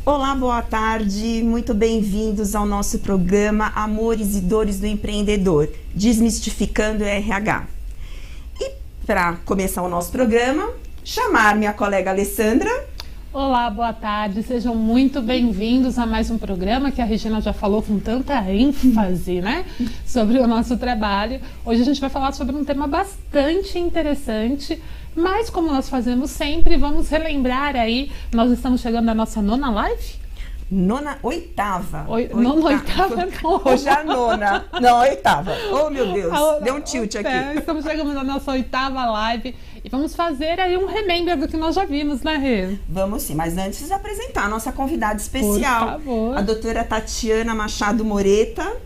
Olá, boa tarde, muito bem-vindos ao nosso programa Amores e Dores do Empreendedor, Desmistificando o RH. E para começar o nosso programa, chamar minha colega Alessandra. Olá, boa tarde, sejam muito bem-vindos a mais um programa que a Regina já falou com tanta ênfase, né, sobre o nosso trabalho. Hoje a gente vai falar sobre um tema bastante interessante, mas como nós fazemos sempre, vamos relembrar aí, nós estamos chegando à nossa nona live? Oitava. Oitava. Hoje é a nona. Não, oitava. Oh, meu Deus, deu um tilt aqui. Estamos chegando na nossa oitava live e vamos fazer aí um remember do que nós já vimos, né, Rê? Vamos sim, mas antes de apresentar a nossa convidada especial, por favor, a doutora Tatiana Machado Moreta.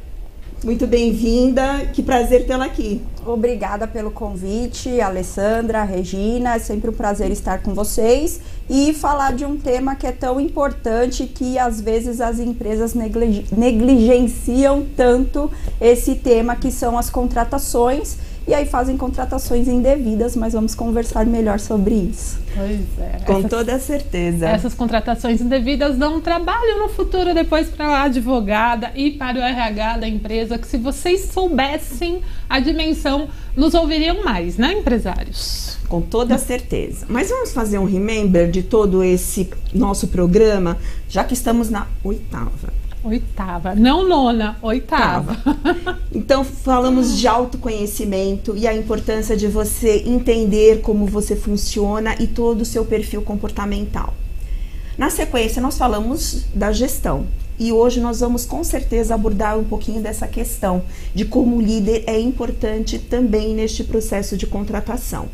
Muito bem-vinda, que prazer tê-la aqui. Obrigada pelo convite, Alessandra, Regina, é sempre um prazer estar com vocês e falar de um tema que é tão importante que às vezes as empresas negligenciam tanto esse tema, que são as contratações, e aí fazem contratações indevidas, mas vamos conversar melhor sobre isso. Pois é. Com toda certeza. Essas contratações indevidas dão um trabalho no futuro depois para a advogada e para o RH da empresa, que se vocês soubessem a dimensão, nos ouviriam mais, né, empresários? Com toda certeza. Mas vamos fazer um remember de todo esse nosso programa, já que estamos na oitava. Oitava, não nona, oitava. Então falamos de autoconhecimento e a importância de você entender como você funciona e todo o seu perfil comportamental. Na sequência nós falamos da gestão e hoje nós vamos com certeza abordar um pouquinho dessa questão de como o líder é importante também neste processo de contratação.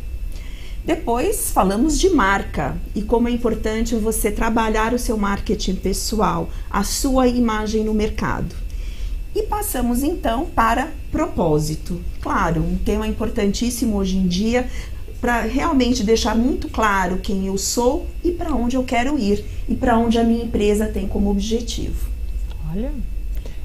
Depois falamos de marca e como é importante você trabalhar o seu marketing pessoal, a sua imagem no mercado. E passamos então para propósito. Claro, um tema importantíssimo hoje em dia para realmente deixar muito claro quem eu sou e para onde eu quero ir e para onde a minha empresa tem como objetivo. Olha...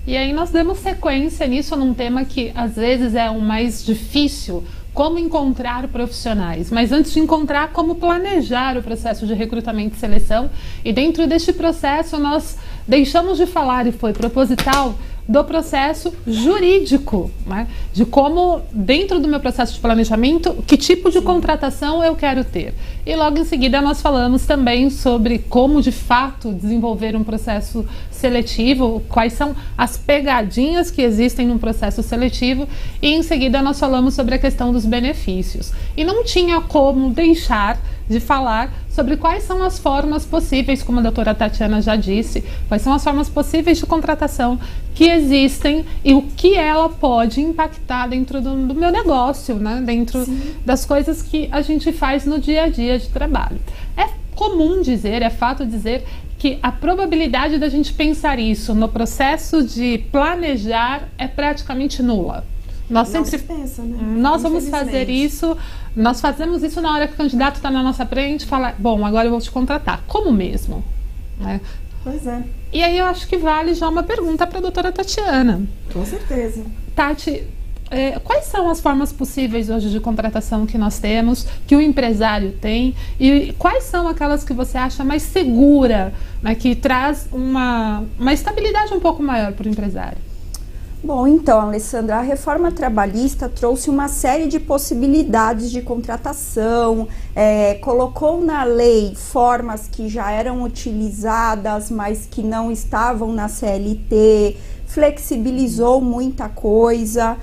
E aí nós demos sequência nisso num tema que às vezes é o mais difícil, como encontrar profissionais. Mas antes de encontrar, como planejar o processo de recrutamento e seleção. E dentro deste processo nós deixamos de falar, e foi proposital, do processo jurídico, né? De como, dentro do meu processo de planejamento, que tipo de contratação eu quero ter. E logo em seguida nós falamos também sobre como, de fato, desenvolver um processo seletivo, quais são as pegadinhas que existem num processo seletivo, e em seguida nós falamos sobre a questão dos benefícios. E não tinha como deixar de falar sobre quais são as formas possíveis, como a doutora Tatiana já disse, quais são as formas possíveis de contratação que existem e o que ela pode impactar dentro do meu negócio, né? Dentro das coisas que a gente faz no dia a dia de trabalho. É comum dizer, é fato dizer que a probabilidade da gente pensar isso no processo de planejar é praticamente nula. Nós sempre pensa, né? Nós vamos fazer isso, nós fazemos isso na hora que o candidato está na nossa frente e fala, bom, agora eu vou te contratar. Como mesmo? Né? Pois é. E aí eu acho que vale já uma pergunta para a doutora Tatiana. Com certeza. Tati, quais são as formas possíveis hoje de contratação que nós temos, que o empresário tem, e quais são aquelas que você acha mais segura, né, que traz uma estabilidade um pouco maior para o empresário? Bom, então, Alessandra, a reforma trabalhista trouxe uma série de possibilidades de contratação, colocou na lei formas que já eram utilizadas, mas que não estavam na CLT, flexibilizou muita coisa,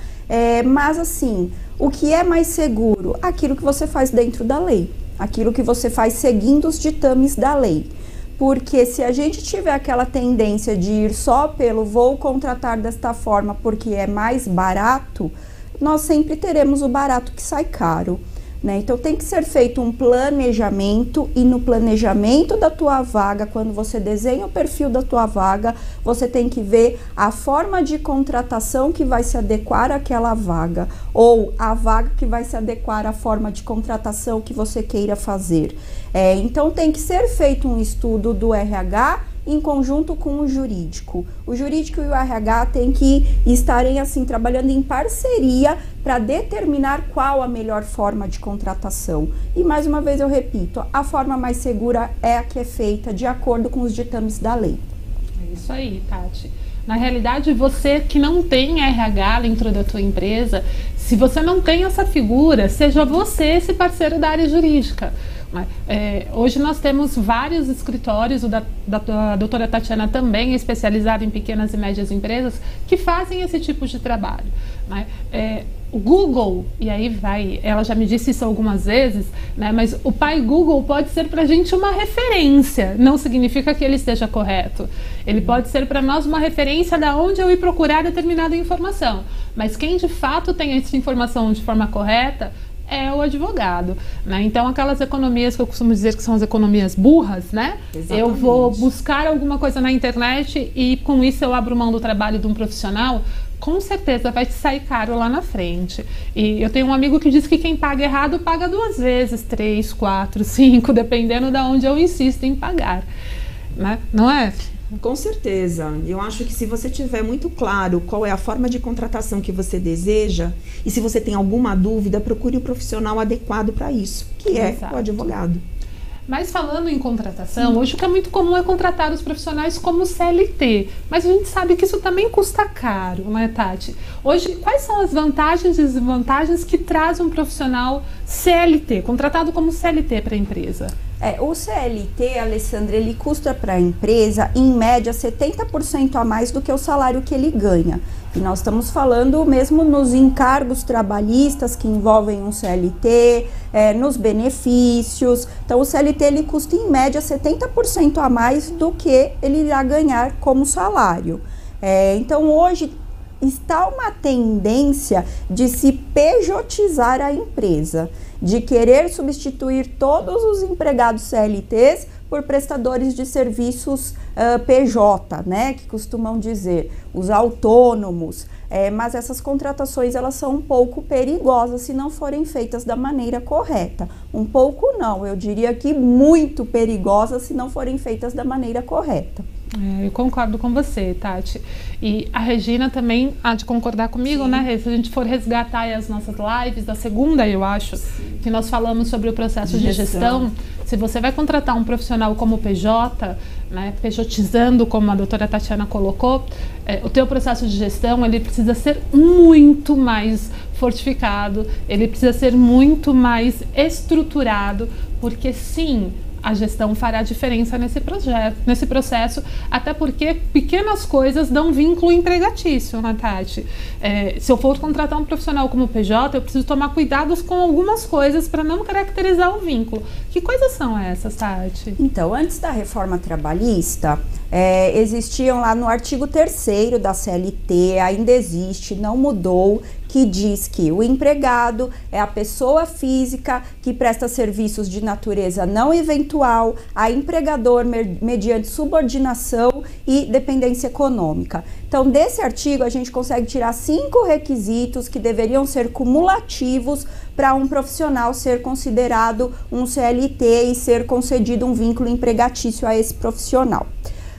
mas assim, o que é mais seguro? Aquilo que você faz dentro da lei, aquilo que você faz seguindo os ditames da lei. Porque se a gente tiver aquela tendência de ir só pelo vou contratar desta forma porque é mais barato, nós sempre teremos o barato que sai caro, né? Então tem que ser feito um planejamento, e no planejamento da tua vaga, quando você desenha o perfil da tua vaga, você tem que ver a forma de contratação que vai se adequar àquela vaga, ou a vaga que vai se adequar à forma de contratação que você queira fazer. Então tem que ser feito um estudo do RH em conjunto com o jurídico. O jurídico e o RH têm que estarem assim trabalhando em parceria para determinar qual a melhor forma de contratação. E mais uma vez eu repito, a forma mais segura é a que é feita de acordo com os ditames da lei. É isso aí, Tati. Na realidade, você que não tem RH dentro da tua empresa, se você não tem essa figura, seja você esse parceiro da área jurídica. Hoje nós temos vários escritórios, o da doutora Tatiana também é especializada em pequenas e médias empresas, que fazem esse tipo de trabalho. O Google, e aí vai, ela já me disse isso algumas vezes, né, mas o pai Google pode ser para a gente uma referência, não significa que ele esteja correto. Ele pode ser para nós uma referência de onde eu ir procurar determinada informação, mas quem de fato tem essa informação de forma correta é o advogado, né? Então aquelas economias que eu costumo dizer que são as economias burras, né? Exatamente. Eu vou buscar alguma coisa na internet e com isso eu abro mão do trabalho de um profissional, com certeza vai te sair caro lá na frente. E eu tenho um amigo que diz que quem paga errado paga 2 vezes, 3, 4, 5, dependendo de onde eu insisto em pagar, né? Não é? Com certeza. Eu acho que se você tiver muito claro qual é a forma de contratação que você deseja e se você tem alguma dúvida, procure o profissional adequado para isso, que é o advogado. Mas falando em contratação, hoje o que é muito comum é contratar os profissionais como CLT, mas a gente sabe que isso também custa caro, né, Tati? Hoje, quais são as vantagens e desvantagens que traz um profissional CLT, contratado como CLT para a empresa? O CLT, Alessandra, ele custa para a empresa, em média, 70% a mais do que o salário que ele ganha. E nós estamos falando mesmo nos encargos trabalhistas que envolvem um CLT, nos benefícios. Então, o CLT ele custa, em média, 70% a mais do que ele irá ganhar como salário. Então, hoje está uma tendência de se pejotizar a empresa, de querer substituir todos os empregados CLTs por prestadores de serviços PJ, né, que costumam dizer, os autônomos. Mas essas contratações elas são um pouco perigosas se não forem feitas da maneira correta. Um pouco não, eu diria que muito perigosas se não forem feitas da maneira correta. Eu concordo com você, Tati. E a Regina também há de concordar comigo, sim, né? Se a gente for resgatar as nossas lives, da segunda, eu acho, sim, que nós falamos sobre o processo de gestão. Se você vai contratar um profissional como PJ, né, pejotizando, como a doutora Tatiana colocou, o teu processo de gestão, ele precisa ser muito mais fortificado, ele precisa ser muito mais estruturado, porque sim, a gestão fará diferença nesse processo, até porque pequenas coisas dão vínculo empregatício, né, Tati? Se eu for contratar um profissional como PJ, eu preciso tomar cuidados com algumas coisas para não caracterizar o vínculo. Que coisas são essas, Tati? Então, antes da reforma trabalhista, existiam lá no artigo 3º da CLT, ainda existe, não mudou, que diz que o empregado é a pessoa física que presta serviços de natureza não eventual a empregador mediante subordinação e dependência econômica. Então, desse artigo, a gente consegue tirar 5 requisitos que deveriam ser cumulativos para um profissional ser considerado um CLT e ser concedido um vínculo empregatício a esse profissional.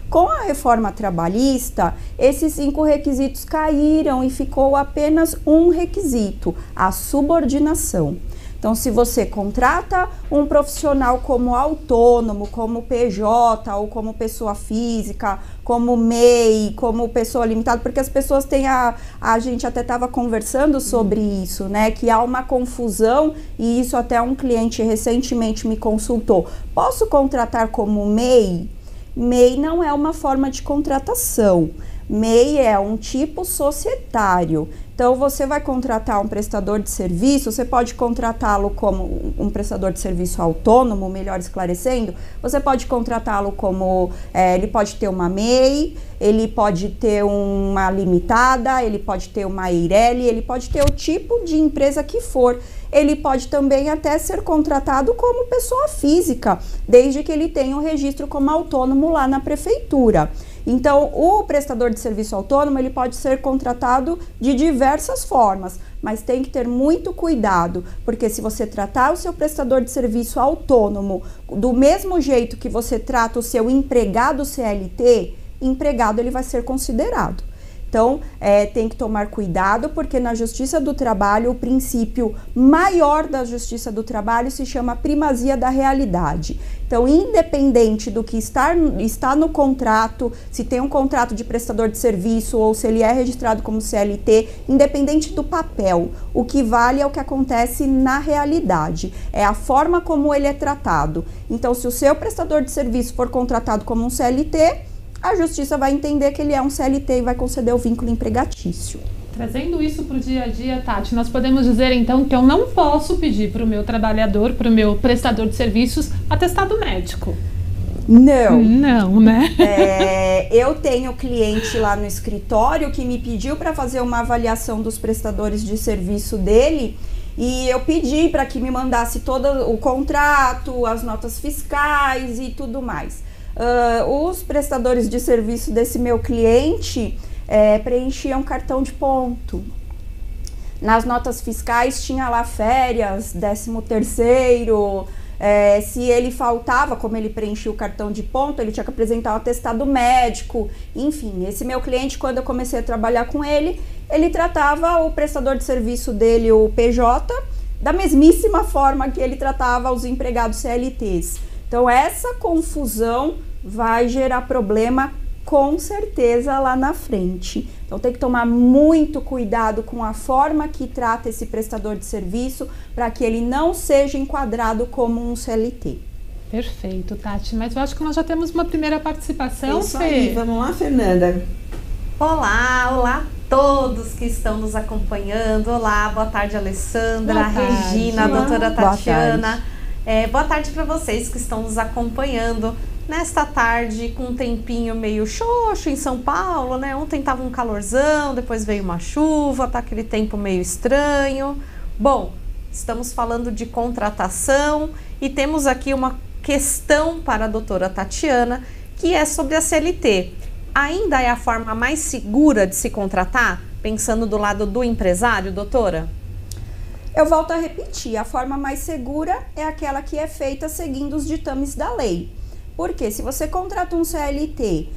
Com a reforma trabalhista, esses 5 requisitos caíram e ficou apenas um requisito, a subordinação. Então, se você contrata um profissional como autônomo, como PJ ou como pessoa física, como MEI, como pessoa limitada, porque as pessoas têm a gente até estava conversando sobre isso, né? Que há uma confusão e isso até um cliente recentemente me consultou. Posso contratar como MEI? MEI não é uma forma de contratação. MEI é um tipo societário. Então, você vai contratar um prestador de serviço, você pode contratá-lo como um prestador de serviço autônomo, melhor esclarecendo, você pode contratá-lo como, ele pode ter uma MEI, ele pode ter uma limitada, ele pode ter uma EIRELI, ele pode ter o tipo de empresa que for. Ele pode também até ser contratado como pessoa física, desde que ele tenha o registro como autônomo lá na prefeitura. Então, o prestador de serviço autônomo, ele pode ser contratado de diversas formas, mas tem que ter muito cuidado, porque se você tratar o seu prestador de serviço autônomo do mesmo jeito que você trata o seu empregado CLT, empregado ele vai ser considerado. Então, tem que tomar cuidado, porque na Justiça do Trabalho, o princípio maior da Justiça do Trabalho se chama primazia da realidade. Então, independente do que está no contrato, se tem um contrato de prestador de serviço ou se ele é registrado como CLT, independente do papel, o que vale é o que acontece na realidade, é a forma como ele é tratado. Então, se o seu prestador de serviço for contratado como um CLT, a justiça vai entender que ele é um CLT e vai conceder o vínculo empregatício. Trazendo isso para o dia a dia, Tati, nós podemos dizer então que eu não posso pedir para o meu trabalhador, para o meu prestador de serviços, atestado médico? Não. Não, né? Eu tenho cliente lá no escritório que me pediu para fazer uma avaliação dos prestadores de serviço dele, e eu pedi para que me mandasse todo o contrato, as notas fiscais e tudo mais. Os prestadores de serviço desse meu cliente preenchiam cartão de ponto. Nas notas fiscais tinha lá férias, 13º, se ele faltava, como ele preenchia o cartão de ponto, ele tinha que apresentar um atestado médico. Enfim, esse meu cliente, quando eu comecei a trabalhar com ele, ele tratava o prestador de serviço dele, o PJ, da mesmíssima forma que ele tratava os empregados CLTs. Então, essa confusão vai gerar problema com certeza lá na frente. Então, tem que tomar muito cuidado com a forma que trata esse prestador de serviço para que ele não seja enquadrado como um CLT. Perfeito, Tati. Mas eu acho que nós já temos uma primeira participação. Isso aí, vamos lá, Fernanda. Olá, olá a todos que estão nos acompanhando. Olá, boa tarde, Alessandra, boa tarde. Regina, a doutora Tatiana. Boa tarde para vocês que estão nos acompanhando nesta tarde com um tempinho meio xoxo em São Paulo, né? Ontem tava um calorzão, depois veio uma chuva, tá aquele tempo meio estranho. Bom, estamos falando de contratação e temos aqui uma questão para a doutora Tatiana, que é sobre a CLT. Ainda é a forma mais segura de se contratar, pensando do lado do empresário, doutora? Eu volto a repetir, a forma mais segura é aquela que é feita seguindo os ditames da lei. Porque se você contrata um CLT,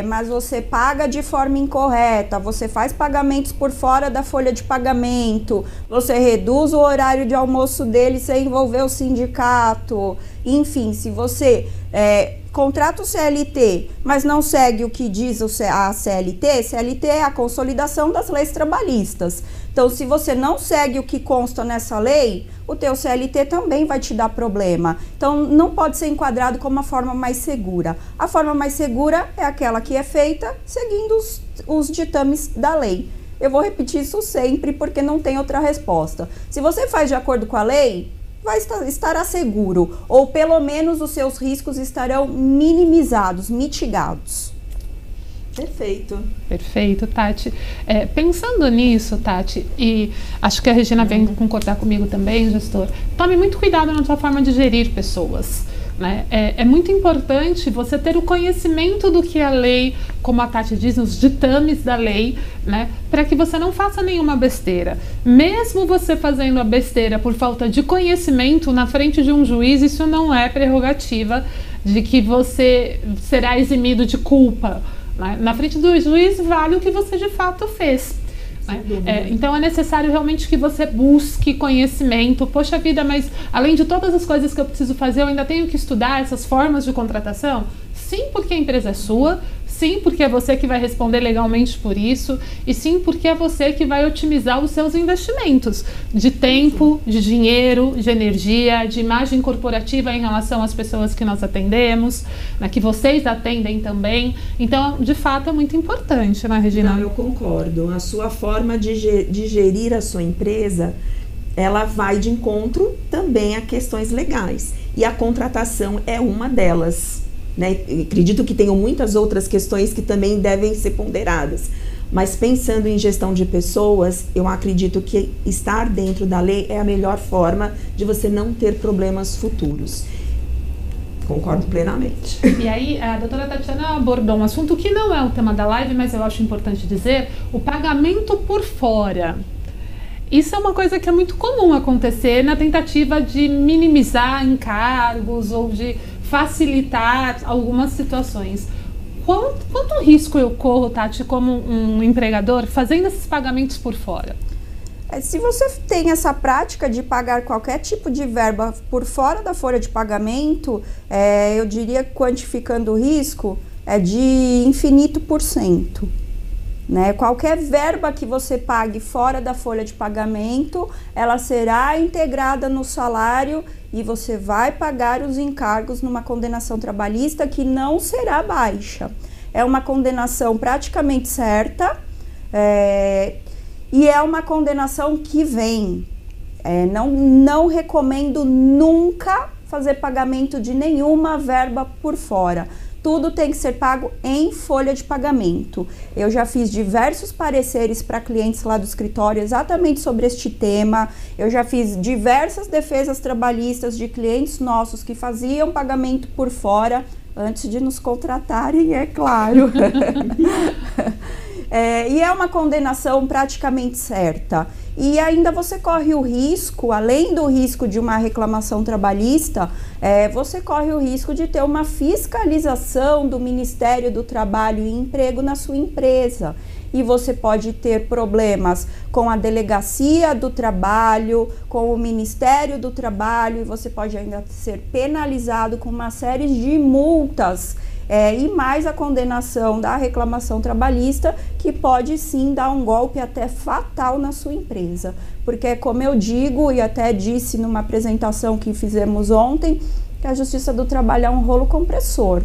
mas você paga de forma incorreta, você faz pagamentos por fora da folha de pagamento, você reduz o horário de almoço dele sem envolver o sindicato, enfim, se você contrata o CLT, mas não segue o que diz a CLT, CLT é a consolidação das leis trabalhistas. Então, se você não segue o que consta nessa lei, o teu CLT também vai te dar problema. Então, não pode ser enquadrado como a forma mais segura. A forma mais segura é aquela que é feita seguindo os ditames da lei. Eu vou repetir isso sempre porque não tem outra resposta. Se você faz de acordo com a lei, estará seguro, ou pelo menos os seus riscos estarão minimizados, mitigados. Perfeito. Perfeito, Tati. Pensando nisso, Tati, e acho que a Regina vem concordar comigo também, gestor, tome muito cuidado na sua forma de gerir pessoas. Né? É muito importante você ter o conhecimento do que a lei, como a Tati diz, os ditames da lei, né? Para que você não faça nenhuma besteira. Mesmo você fazendo a besteira por falta de conhecimento na frente de um juiz, isso não é prerrogativa de que você será eximido de culpa. Né? Na frente do juiz vale o que você de fato fez. Então é necessário realmente que você busque conhecimento. Poxa vida, mas além de todas as coisas que eu preciso fazer, eu ainda tenho que estudar essas formas de contratação? Sim, porque a empresa é sua. Sim, porque é você que vai responder legalmente por isso. E sim, porque é você que vai otimizar os seus investimentos de tempo, de dinheiro, de energia, de imagem corporativa em relação às pessoas que nós atendemos, né, que vocês atendem também. Então, de fato, é muito importante, né, Regina? Não, eu concordo. A sua forma de gerir a sua empresa, ela vai de encontro também a questões legais. E a contratação é uma delas. Né? Acredito que tenham muitas outras questões que também devem ser ponderadas, mas pensando em gestão de pessoas, eu acredito que estar dentro da lei é a melhor forma de você não ter problemas futuros. Concordo plenamente. E aí, a doutora Tatiana abordou um assunto que não é o tema da live, mas eu acho importante dizer, o pagamento por fora. Isso é uma coisa que é muito comum acontecer na tentativa de minimizar encargos ou de facilitar algumas situações. Quanto risco eu corro, Tati, como um empregador, fazendo esses pagamentos por fora? Se você tem essa prática de pagar qualquer tipo de verba por fora da folha de pagamento, eu diria que quantificando o risco é de infinito %. Né? Qualquer verba que você pague fora da folha de pagamento, ela será integrada no salário e você vai pagar os encargos numa condenação trabalhista que não será baixa. É uma condenação praticamente certa, e é uma condenação que vem. Não recomendo nunca fazer pagamento de nenhuma verba por fora. Tudo tem que ser pago em folha de pagamento. Eu já fiz diversos pareceres para clientes lá do escritório exatamente sobre este tema. Eu já fiz diversas defesas trabalhistas de clientes nossos que faziam pagamento por fora antes de nos contratarem, é claro. E é uma condenação praticamente certa. E ainda você corre o risco, além do risco de uma reclamação trabalhista, você corre o risco de ter uma fiscalização do Ministério do Trabalho e Emprego na sua empresa. E você pode ter problemas com a Delegacia do Trabalho, com o Ministério do Trabalho, e você pode ainda ser penalizado com uma série de multas. E mais a condenação da reclamação trabalhista, que pode sim dar um golpe até fatal na sua empresa. Porque, como eu digo e até disse numa apresentação que fizemos ontem, que a Justiça do Trabalho é um rolo compressor.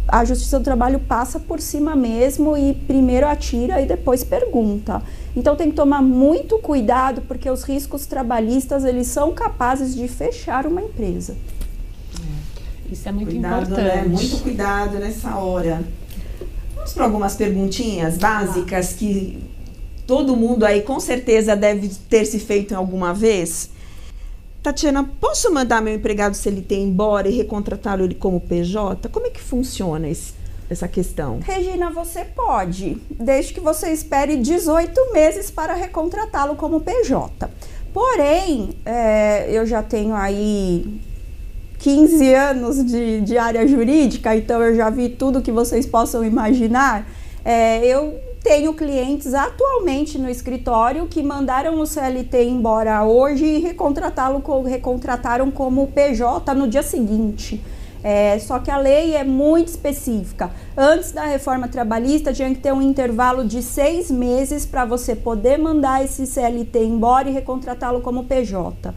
A Justiça do Trabalho passa por cima mesmo e primeiro atira e depois pergunta. Então tem que tomar muito cuidado, porque os riscos trabalhistas, eles são capazes de fechar uma empresa. Isso é muito cuidado, importante. Né? Muito cuidado nessa hora. Vamos para algumas perguntinhas básicas que todo mundo aí com certeza deve ter se feito em alguma vez. Tatiana, posso mandar meu empregado CLT embora e recontratá-lo ele como PJ? Como é que funciona essa questão? Regina, você pode, desde que você espere 18 meses para recontratá-lo como PJ. Porém, eu já tenho aí 15 anos de área jurídica, então eu já vi tudo que vocês possam imaginar. Eu tenho clientes atualmente no escritório que mandaram o CLT embora hoje e recontrataram como PJ no dia seguinte. Só que a lei é muito específica. Antes da reforma trabalhista tinha que ter um intervalo de 6 meses para você poder mandar esse CLT embora e recontratá-lo como PJ.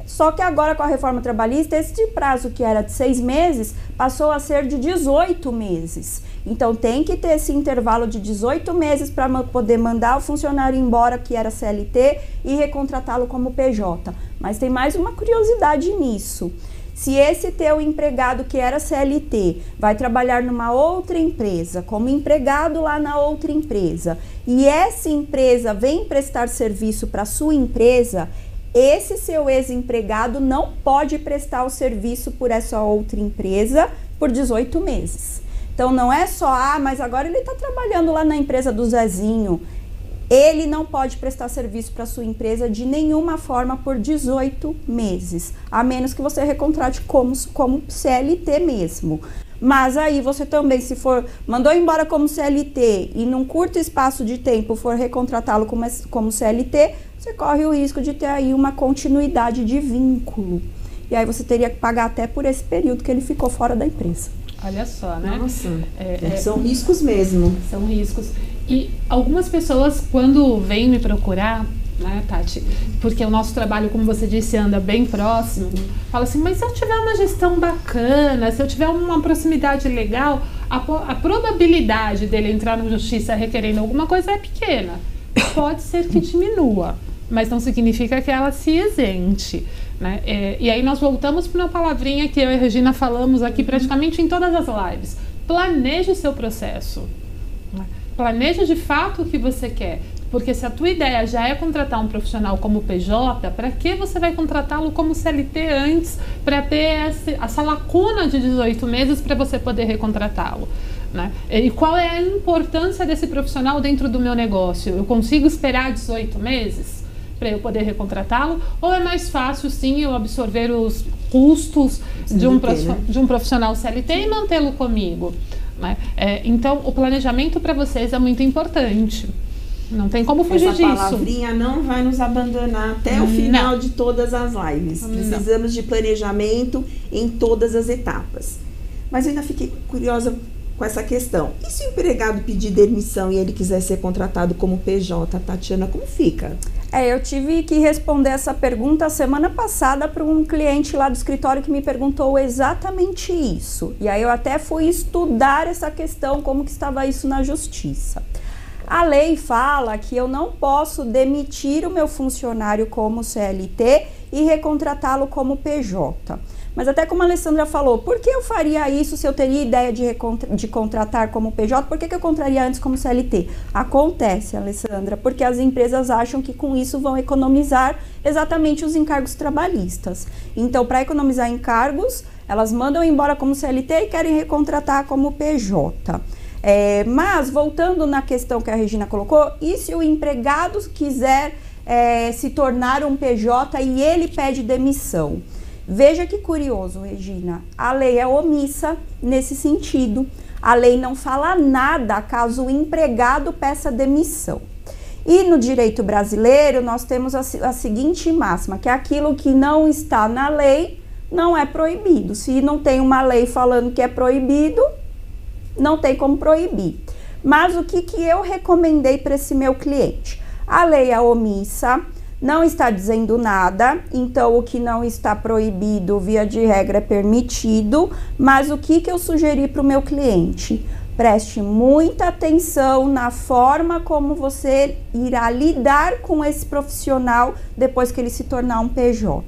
Só que agora com a reforma trabalhista, esse prazo que era de 6 meses passou a ser de 18 meses. Então tem que ter esse intervalo de 18 meses para poder mandar o funcionário embora que era CLT e recontratá-lo como PJ. Mas tem mais uma curiosidade nisso. Se esse teu empregado que era CLT vai trabalhar numa outra empresa, como empregado lá na outra empresa, e essa empresa vem prestar serviço para a sua empresa, esse seu ex-empregado não pode prestar o serviço por essa outra empresa por 18 meses. Então não é só, mas agora ele está trabalhando lá na empresa do Zezinho. Ele não pode prestar serviço para a sua empresa de nenhuma forma por 18 meses, a menos que você recontrate como CLT mesmo. Mas aí você também, se for, mandou embora como CLT e num curto espaço de tempo for recontratá-lo como CLT, você corre o risco de ter aí uma continuidade de vínculo. E aí você teria que pagar até por esse período que ele ficou fora da empresa. Olha só, né? Nossa, são riscos mesmo. São riscos. E algumas pessoas, quando vêm me procurar, né, Tati, porque o nosso trabalho, como você disse, anda bem próximo, fala assim, mas se eu tiver uma gestão bacana, se eu tiver uma proximidade legal, a probabilidade dele entrar na justiça requerendo alguma coisa é pequena. Pode ser que diminua, mas não significa que ela se isente. Né? E aí nós voltamos para uma palavrinha que eu e a Regina falamos aqui praticamente em todas as lives. Planeje seu processo. Planeje de fato o que você quer. Porque se a tua ideia já é contratar um profissional como PJ, para que você vai contratá-lo como CLT antes, para ter essa lacuna de 18 meses para você poder recontratá-lo? Né? E qual é a importância desse profissional dentro do meu negócio? Eu consigo esperar 18 meses para eu poder recontratá-lo? Ou é mais fácil, sim, eu absorver os custos de um profissional CLT e mantê-lo comigo? Né? Então, o planejamento para vocês é muito importante. Não tem como fugir disso. Essa palavrinha não vai nos abandonar até o final de todas as lives. Precisamos de planejamento em todas as etapas. Mas eu ainda fiquei curiosa com essa questão. E se o empregado pedir demissão e ele quiser ser contratado como PJ, Tatiana, como fica? Eu tive que responder essa pergunta semana passada para um cliente lá do escritório que me perguntou exatamente isso. E aí eu até fui estudar essa questão, como que estava isso na justiça. A lei fala que eu não posso demitir o meu funcionário como CLT e recontratá-lo como PJ. Mas até como a Alessandra falou, por que eu faria isso se eu teria ideia de contratar como PJ? Por que eu contraria antes como CLT? Acontece, Alessandra, porque as empresas acham que com isso vão economizar exatamente os encargos trabalhistas. Então, para economizar encargos, elas mandam embora como CLT e querem recontratar como PJ. Mas, voltando na questão que a Regina colocou, e se o empregado quiser se tornar um PJ e ele pede demissão? Veja que curioso, Regina, a lei é omissa nesse sentido. A lei não fala nada caso o empregado peça demissão. E no direito brasileiro, nós temos a seguinte máxima, que aquilo que não está na lei não é proibido. Se não tem uma lei falando que é proibido, não tem como proibir. Mas o que eu recomendei para esse meu cliente? A lei é omissa, não está dizendo nada, então o que não está proibido, via de regra, é permitido, mas o que eu sugeri para o meu cliente? Preste muita atenção na forma como você irá lidar com esse profissional depois que ele se tornar um PJ.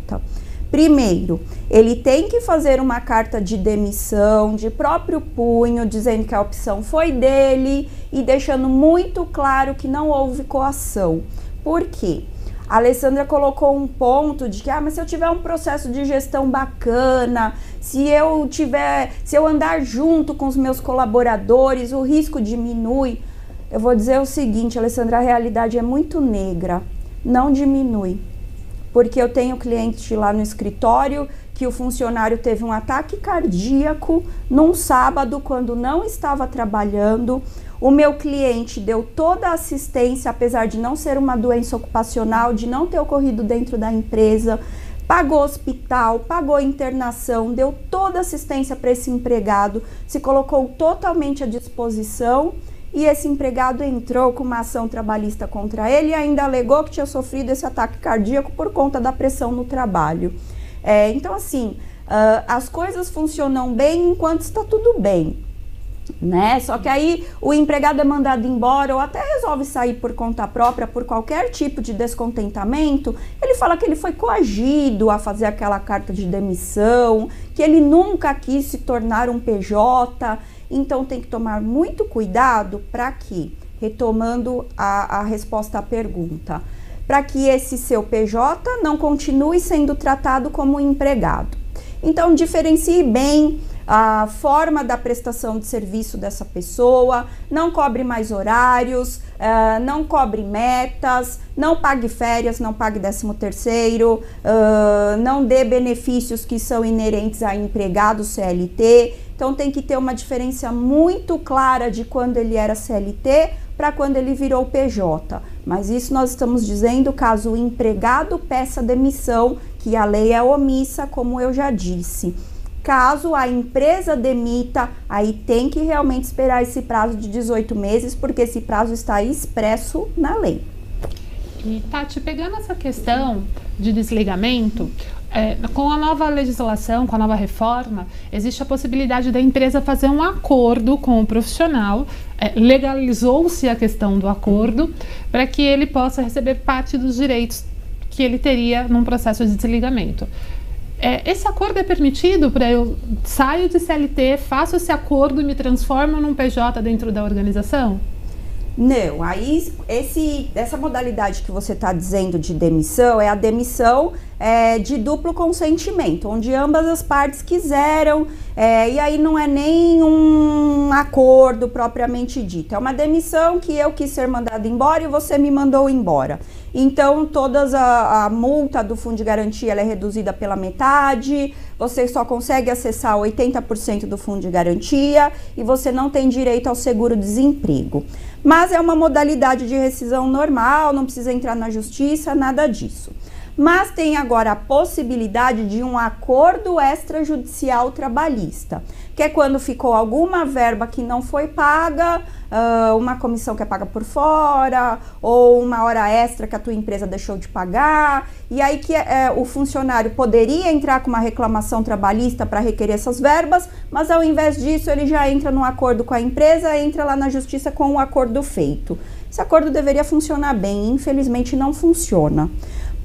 Primeiro, ele tem que fazer uma carta de demissão de próprio punho, dizendo que a opção foi dele e deixando muito claro que não houve coação. Por quê? A Alessandra colocou um ponto de que, mas se eu tiver um processo de gestão bacana, se eu andar junto com os meus colaboradores, o risco diminui. Eu vou dizer o seguinte, Alessandra, a realidade é muito negra, não diminui. Porque eu tenho cliente lá no escritório que o funcionário teve um ataque cardíaco num sábado quando não estava trabalhando. O meu cliente deu toda a assistência, apesar de não ser uma doença ocupacional, de não ter ocorrido dentro da empresa, pagou hospital, pagou internação, deu toda a assistência para esse empregado, se colocou totalmente à disposição e esse empregado entrou com uma ação trabalhista contra ele e ainda alegou que tinha sofrido esse ataque cardíaco por conta da pressão no trabalho. Então, assim, as coisas funcionam bem enquanto está tudo bem. Né? Só que aí o empregado é mandado embora ou até resolve sair por conta própria por qualquer tipo de descontentamento, ele fala que ele foi coagido a fazer aquela carta de demissão, que ele nunca quis se tornar um PJ, então tem que tomar muito cuidado para que, retomando a resposta à pergunta, para que esse seu PJ não continue sendo tratado como um empregado. Então diferencie bem a forma da prestação de serviço dessa pessoa, não cobre mais horários, não cobre metas, não pague férias, não pague 13º, não dê benefícios que são inerentes a empregado CLT. Então tem que ter uma diferença muito clara de quando ele era CLT para quando ele virou PJ. Mas isso nós estamos dizendo caso o empregado peça demissão, que a lei é omissa, como eu já disse. Caso a empresa demita, aí tem que realmente esperar esse prazo de 18 meses, porque esse prazo está expresso na lei. E, Tati, pegando essa questão de desligamento, com a nova legislação, com a nova reforma, existe a possibilidade da empresa fazer um acordo com o profissional, legalizou-se a questão do acordo, para que ele possa receber parte dos direitos que ele teria num processo de desligamento. Esse acordo é permitido para eu saio de CLT, faço esse acordo e me transformo num PJ dentro da organização? Não, aí essa modalidade que você está dizendo de demissão é a demissão de duplo consentimento, onde ambas as partes quiseram, e aí não é nem um acordo propriamente dito, é uma demissão que eu quis ser mandado embora e você me mandou embora. Então, a multa do fundo de garantia ela é reduzida pela metade, você só consegue acessar 80% do fundo de garantia e você não tem direito ao seguro-desemprego. Mas é uma modalidade de rescisão normal, não precisa entrar na justiça, nada disso. Mas tem agora a possibilidade de um acordo extrajudicial trabalhista, que é quando ficou alguma verba que não foi paga, uma comissão que é paga por fora, ou uma hora extra que a tua empresa deixou de pagar, e aí que o funcionário poderia entrar com uma reclamação trabalhista para requerer essas verbas, mas ao invés disso ele já entra num acordo com a empresa, entra lá na justiça com o acordo feito. Esse acordo deveria funcionar bem, infelizmente não funciona.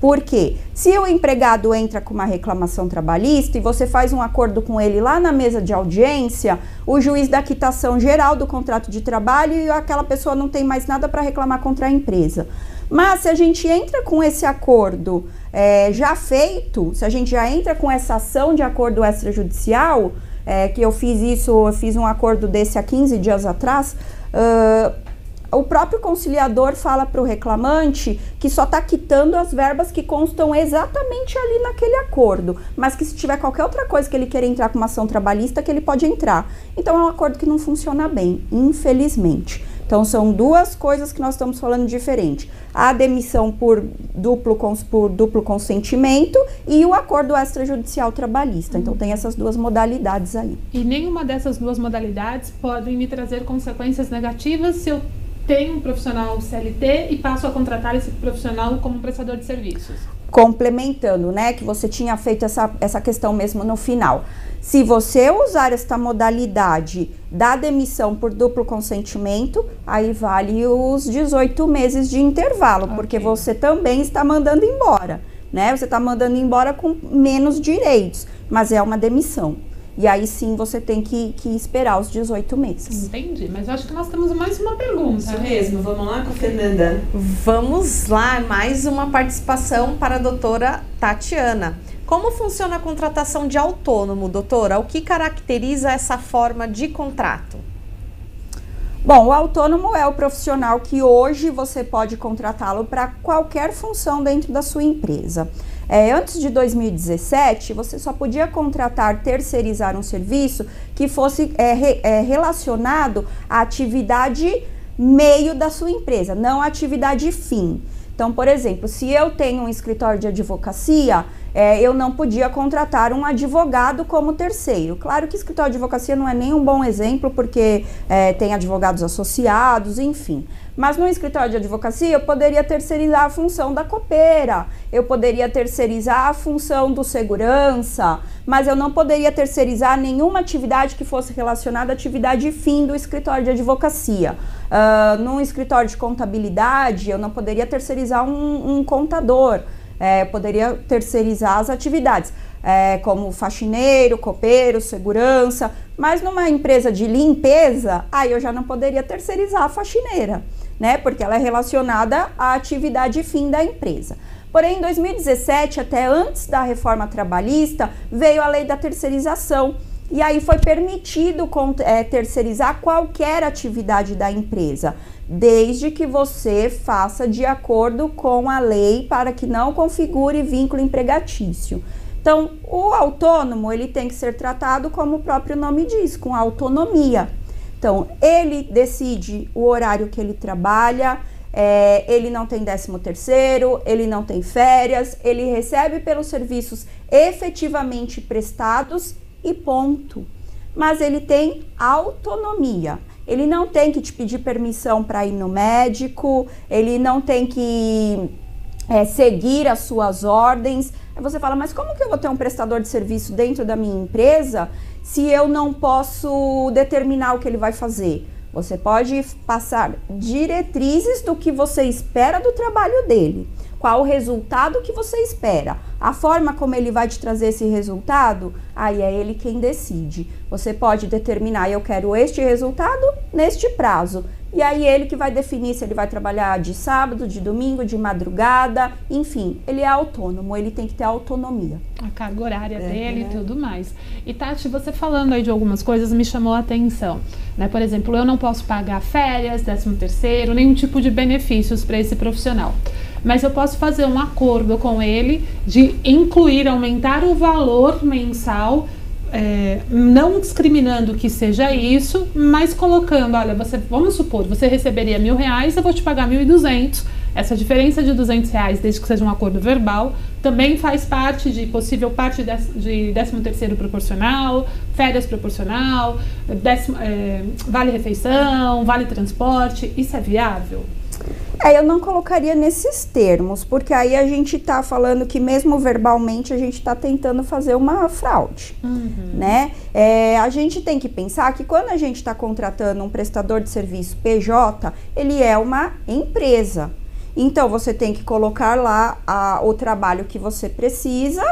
Porque se o empregado entra com uma reclamação trabalhista e você faz um acordo com ele lá na mesa de audiência, o juiz dá quitação geral do contrato de trabalho e aquela pessoa não tem mais nada para reclamar contra a empresa. Mas se a gente entra com esse acordo já feito, se a gente já entra com essa ação de acordo extrajudicial, que eu fiz um acordo desse há 15 dias atrás, o próprio conciliador fala para o reclamante que só está quitando as verbas que constam exatamente ali naquele acordo, mas que se tiver qualquer outra coisa que ele queira entrar com uma ação trabalhista, que ele pode entrar. Então é um acordo que não funciona bem, infelizmente. Então são duas coisas que nós estamos falando diferente. A demissão por duplo consentimento e o acordo extrajudicial trabalhista. Então tem essas duas modalidades aí. E nenhuma dessas duas modalidades podem me trazer consequências negativas se eu tenho um profissional CLT e passo a contratar esse profissional como prestador de serviços. Complementando, né, que você tinha feito essa questão mesmo no final. Se você usar esta modalidade da demissão por duplo consentimento, aí vale os 18 meses de intervalo, porque você também está mandando embora, né? Você está mandando embora com menos direitos, mas é uma demissão. E aí sim você tem que esperar os 18 meses. Entendi, mas eu acho que nós temos mais uma pergunta. Isso mesmo, vamos lá com a Fernanda. Vamos lá, mais uma participação para a doutora Tatiana. Como funciona a contratação de autônomo, doutora? O que caracteriza essa forma de contrato? Bom, o autônomo é o profissional que hoje você pode contratá-lo para qualquer função dentro da sua empresa. Antes de 2017, você só podia terceirizar um serviço que fosse relacionado à atividade meio da sua empresa, não à atividade fim. Então, por exemplo, se eu tenho um escritório de advocacia, eu não podia contratar um advogado como terceiro. Claro que escritório de advocacia não é nem um bom exemplo, porque tem advogados associados, enfim. Mas no escritório de advocacia, eu poderia terceirizar a função da copeira, eu poderia terceirizar a função do segurança, mas eu não poderia terceirizar nenhuma atividade que fosse relacionada à atividade fim do escritório de advocacia. Num escritório de contabilidade, eu não poderia terceirizar um contador. Eu poderia terceirizar as atividades, como faxineiro, copeiro, segurança, mas numa empresa de limpeza, aí eu já não poderia terceirizar a faxineira, né? Porque ela é relacionada à atividade fim da empresa. Porém, em 2017, até antes da reforma trabalhista, veio a lei da terceirização. E aí foi permitido terceirizar qualquer atividade da empresa, desde que você faça de acordo com a lei para que não configure vínculo empregatício. Então, o autônomo, ele tem que ser tratado como o próprio nome diz, com autonomia. Então, ele decide o horário que ele trabalha, ele não tem 13º, ele não tem férias, ele recebe pelos serviços efetivamente prestados e ponto. Mas ele tem autonomia. Ele não tem que te pedir permissão para ir no médico, ele não tem que seguir as suas ordens. Aí você fala, mas como que eu vou ter um prestador de serviço dentro da minha empresa se eu não posso determinar o que ele vai fazer? Você pode passar diretrizes do que você espera do trabalho dele, Qual o resultado que você espera? A forma como ele vai te trazer esse resultado, aí é ele quem decide. Você pode determinar, eu quero este resultado neste prazo. E aí ele que vai definir se ele vai trabalhar de sábado, de domingo, de madrugada, enfim, ele é autônomo, ele tem que ter autonomia. A carga horária dele e tudo mais. E Tati, você falando aí de algumas coisas me chamou a atenção, né? Por exemplo, eu não posso pagar férias, 13º, nenhum tipo de benefícios para esse profissional. Mas eu posso fazer um acordo com ele de incluir, aumentar o valor mensal, não discriminando que seja isso, mas colocando, olha, vamos supor, você receberia R$1.000, eu vou te pagar 1.200. Essa diferença de R$200, desde que seja um acordo verbal, também faz parte de possível parte de 13º proporcional, férias proporcional, vale refeição, vale transporte. Isso é viável? Eu não colocaria nesses termos, porque aí a gente está falando que mesmo verbalmente a gente está tentando fazer uma fraude, né? A gente tem que pensar que quando a gente está contratando um prestador de serviço PJ, ele é uma empresa. Então você tem que colocar lá o trabalho que você precisa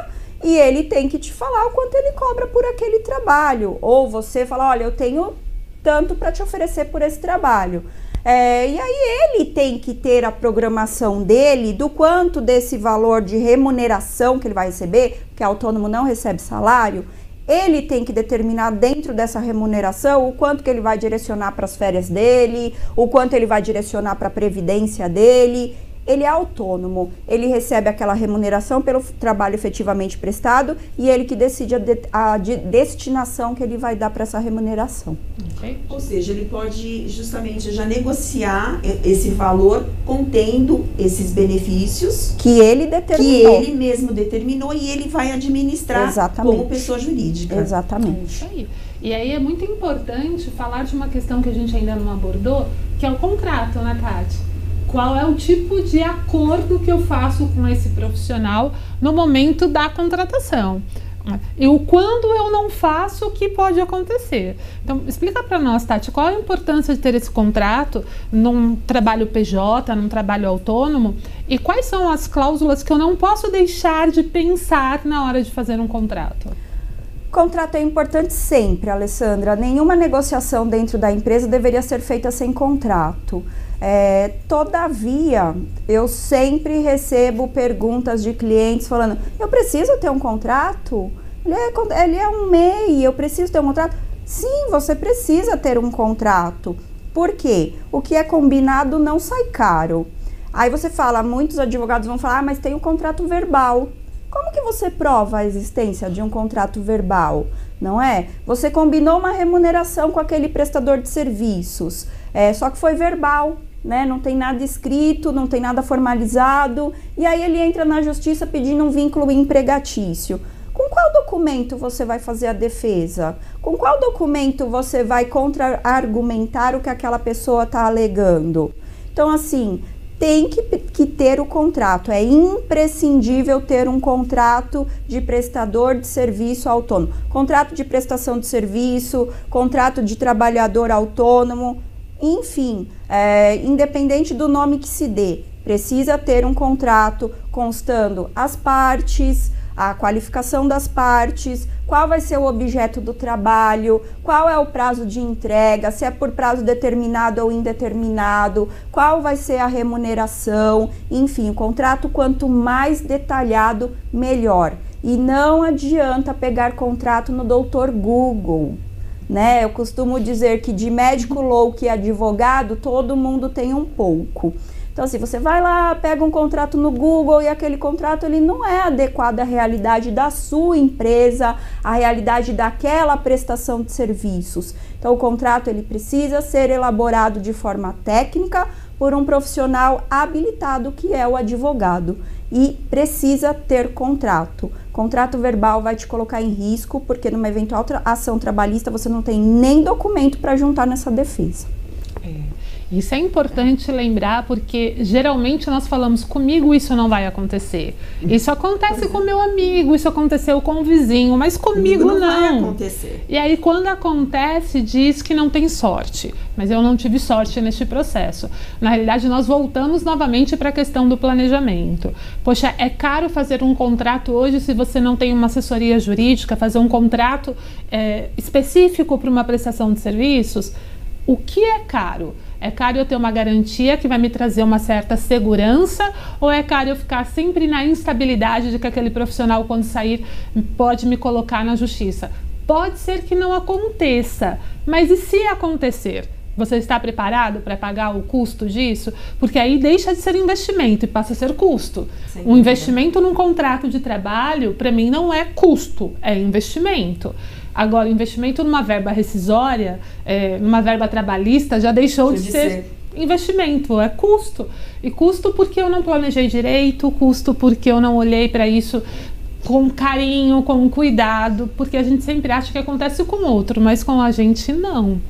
e ele tem que te falar o quanto ele cobra por aquele trabalho. Ou você fala, olha, eu tenho tanto para te oferecer por esse trabalho. E aí ele tem que ter a programação dele do quanto desse valor de remuneração que ele vai receber, porque autônomo não recebe salário, ele tem que determinar dentro dessa remuneração o quanto que ele vai direcionar para as férias dele, o quanto ele vai direcionar para a previdência dele. Ele é autônomo, ele recebe aquela remuneração pelo trabalho efetivamente prestado e ele que decide a destinação que ele vai dar para essa remuneração. Okay. Ou seja, ele pode justamente já negociar esse valor contendo esses benefícios que ele determinou. Que ele mesmo determinou e ele vai administrar como pessoa jurídica. Exatamente. Isso aí. E aí é muito importante falar de uma questão que a gente ainda não abordou, que é o contrato, né, Tati? Qual é o tipo de acordo que eu faço com esse profissional no momento da contratação? E o quando eu não faço, o que pode acontecer? Então, explica para nós, Tati, qual a importância de ter esse contrato num trabalho PJ, num trabalho autônomo, e quais são as cláusulas que eu não posso deixar de pensar na hora de fazer um contrato? Contrato é importante sempre, Alessandra. Nenhuma negociação dentro da empresa deveria ser feita sem contrato. Todavia, eu sempre recebo perguntas de clientes falando, eu preciso ter um contrato? Ele é um MEI, eu preciso ter um contrato? Sim, você precisa ter um contrato. Por quê? O que é combinado não sai caro. Aí você fala, muitos advogados vão falar, mas tem um contrato verbal. Como que você prova a existência de um contrato verbal? Não é? Você combinou uma remuneração com aquele prestador de serviços, só que foi verbal, né? Não tem nada escrito, não tem nada formalizado, e aí ele entra na justiça pedindo um vínculo empregatício. Com qual documento você vai fazer a defesa? Com qual documento você vai contra-argumentar o que aquela pessoa está alegando? Então, assim, tem que ter o contrato, é imprescindível ter um contrato de prestador de serviço autônomo, contrato de prestação de serviço, contrato de trabalhador autônomo, enfim, independente do nome que se dê, precisa ter um contrato constando as partes, a qualificação das partes, qual vai ser o objeto do trabalho, qual é o prazo de entrega, se é por prazo determinado ou indeterminado, qual vai ser a remuneração, enfim, o contrato quanto mais detalhado, melhor. E não adianta pegar contrato no Dr. Google, né? Eu costumo dizer que de médico louco e advogado, todo mundo tem um pouco. Então, assim, você vai lá, pega um contrato no Google e aquele contrato ele não é adequado à realidade da sua empresa, à realidade daquela prestação de serviços. Então, o contrato ele precisa ser elaborado de forma técnica por um profissional habilitado, que é o advogado. E precisa ter contrato. Contrato verbal vai te colocar em risco, porque numa eventual ação trabalhista você não tem nem documento para juntar nessa defesa. Isso é importante lembrar, porque geralmente nós falamos, comigo isso não vai acontecer. Isso acontece com meu amigo, isso aconteceu com o vizinho, mas comigo não vai acontecer. E aí quando acontece, diz que não tem sorte. Mas eu não tive sorte neste processo. Na realidade, nós voltamos novamente para a questão do planejamento. Poxa, é caro fazer um contrato hoje se você não tem uma assessoria jurídica, fazer um contrato específico para uma prestação de serviços? O que é caro? É caro eu ter uma garantia que vai me trazer uma certa segurança, ou é caro eu ficar sempre na instabilidade de que aquele profissional, quando sair, pode me colocar na justiça? Pode ser que não aconteça, mas e se acontecer? Você está preparado para pagar o custo disso? Porque aí deixa de ser investimento e passa a ser custo. Um investimento num contrato de trabalho, para mim, não é custo, é investimento. Agora, o investimento numa verba rescisória, numa verba trabalhista, já deixou de ser investimento, é custo. E custo porque eu não planejei direito, custo porque eu não olhei para isso com carinho, com cuidado, porque a gente sempre acha que acontece com o outro, mas com a gente não.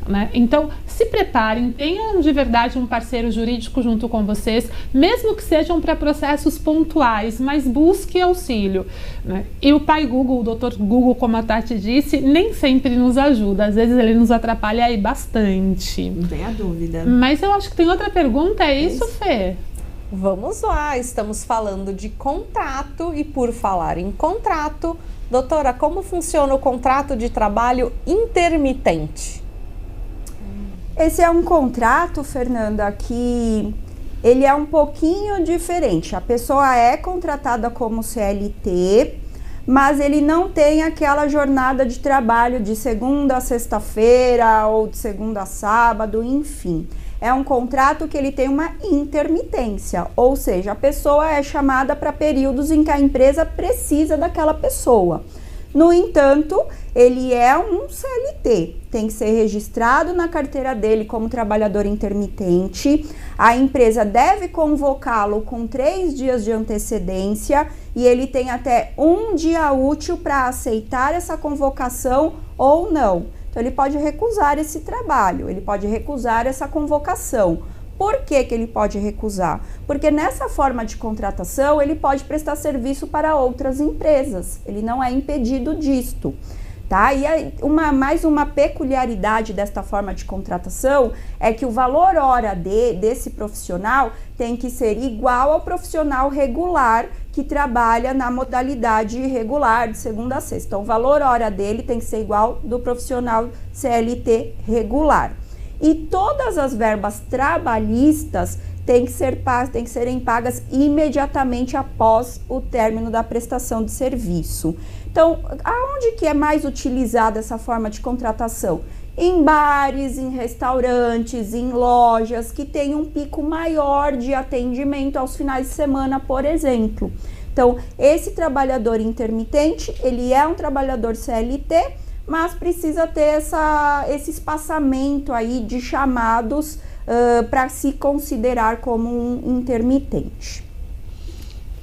Né? Então, se preparem, tenham de verdade um parceiro jurídico junto com vocês, mesmo que sejam para processos pontuais, mas busque auxílio. Né? E o pai Google, o doutor Google, como a Tati disse, nem sempre nos ajuda, às vezes ele nos atrapalha aí bastante. Não tenha dúvida. Mas eu acho que tem outra pergunta, é isso, Fê? Vamos lá, estamos falando de contrato e por falar em contrato, doutora, como funciona o contrato de trabalho intermitente? Esse é um contrato, Fernanda, que ele é um pouquinho diferente. A pessoa é contratada como CLT, mas ele não tem aquela jornada de trabalho de segunda a sexta-feira ou de segunda a sábado, enfim. É um contrato que ele tem uma intermitência, ou seja, a pessoa é chamada para períodos em que a empresa precisa daquela pessoa. No entanto, ele é um CLT, tem que ser registrado na carteira dele como trabalhador intermitente. A empresa deve convocá-lo com 3 dias de antecedência e ele tem até 1 dia útil para aceitar essa convocação ou não. Então, ele pode recusar esse trabalho, ele pode recusar essa convocação. Por que que ele pode recusar? Porque nessa forma de contratação, ele pode prestar serviço para outras empresas. Ele não é impedido disto, tá? E aí, mais uma peculiaridade desta forma de contratação é que o valor hora desse profissional tem que ser igual ao profissional regular que trabalha na modalidade regular de segunda a sexta. Então, o valor hora dele tem que ser igual do profissional CLT regular. E todas as verbas trabalhistas têm que serem pagas imediatamente após o término da prestação de serviço. Então, aonde que é mais utilizada essa forma de contratação? Em bares, em restaurantes, em lojas que tem um pico maior de atendimento aos finais de semana, por exemplo. Então, esse trabalhador intermitente, ele é um trabalhador CLT, mas precisa ter esse espaçamento aí de chamados para se considerar como um intermitente.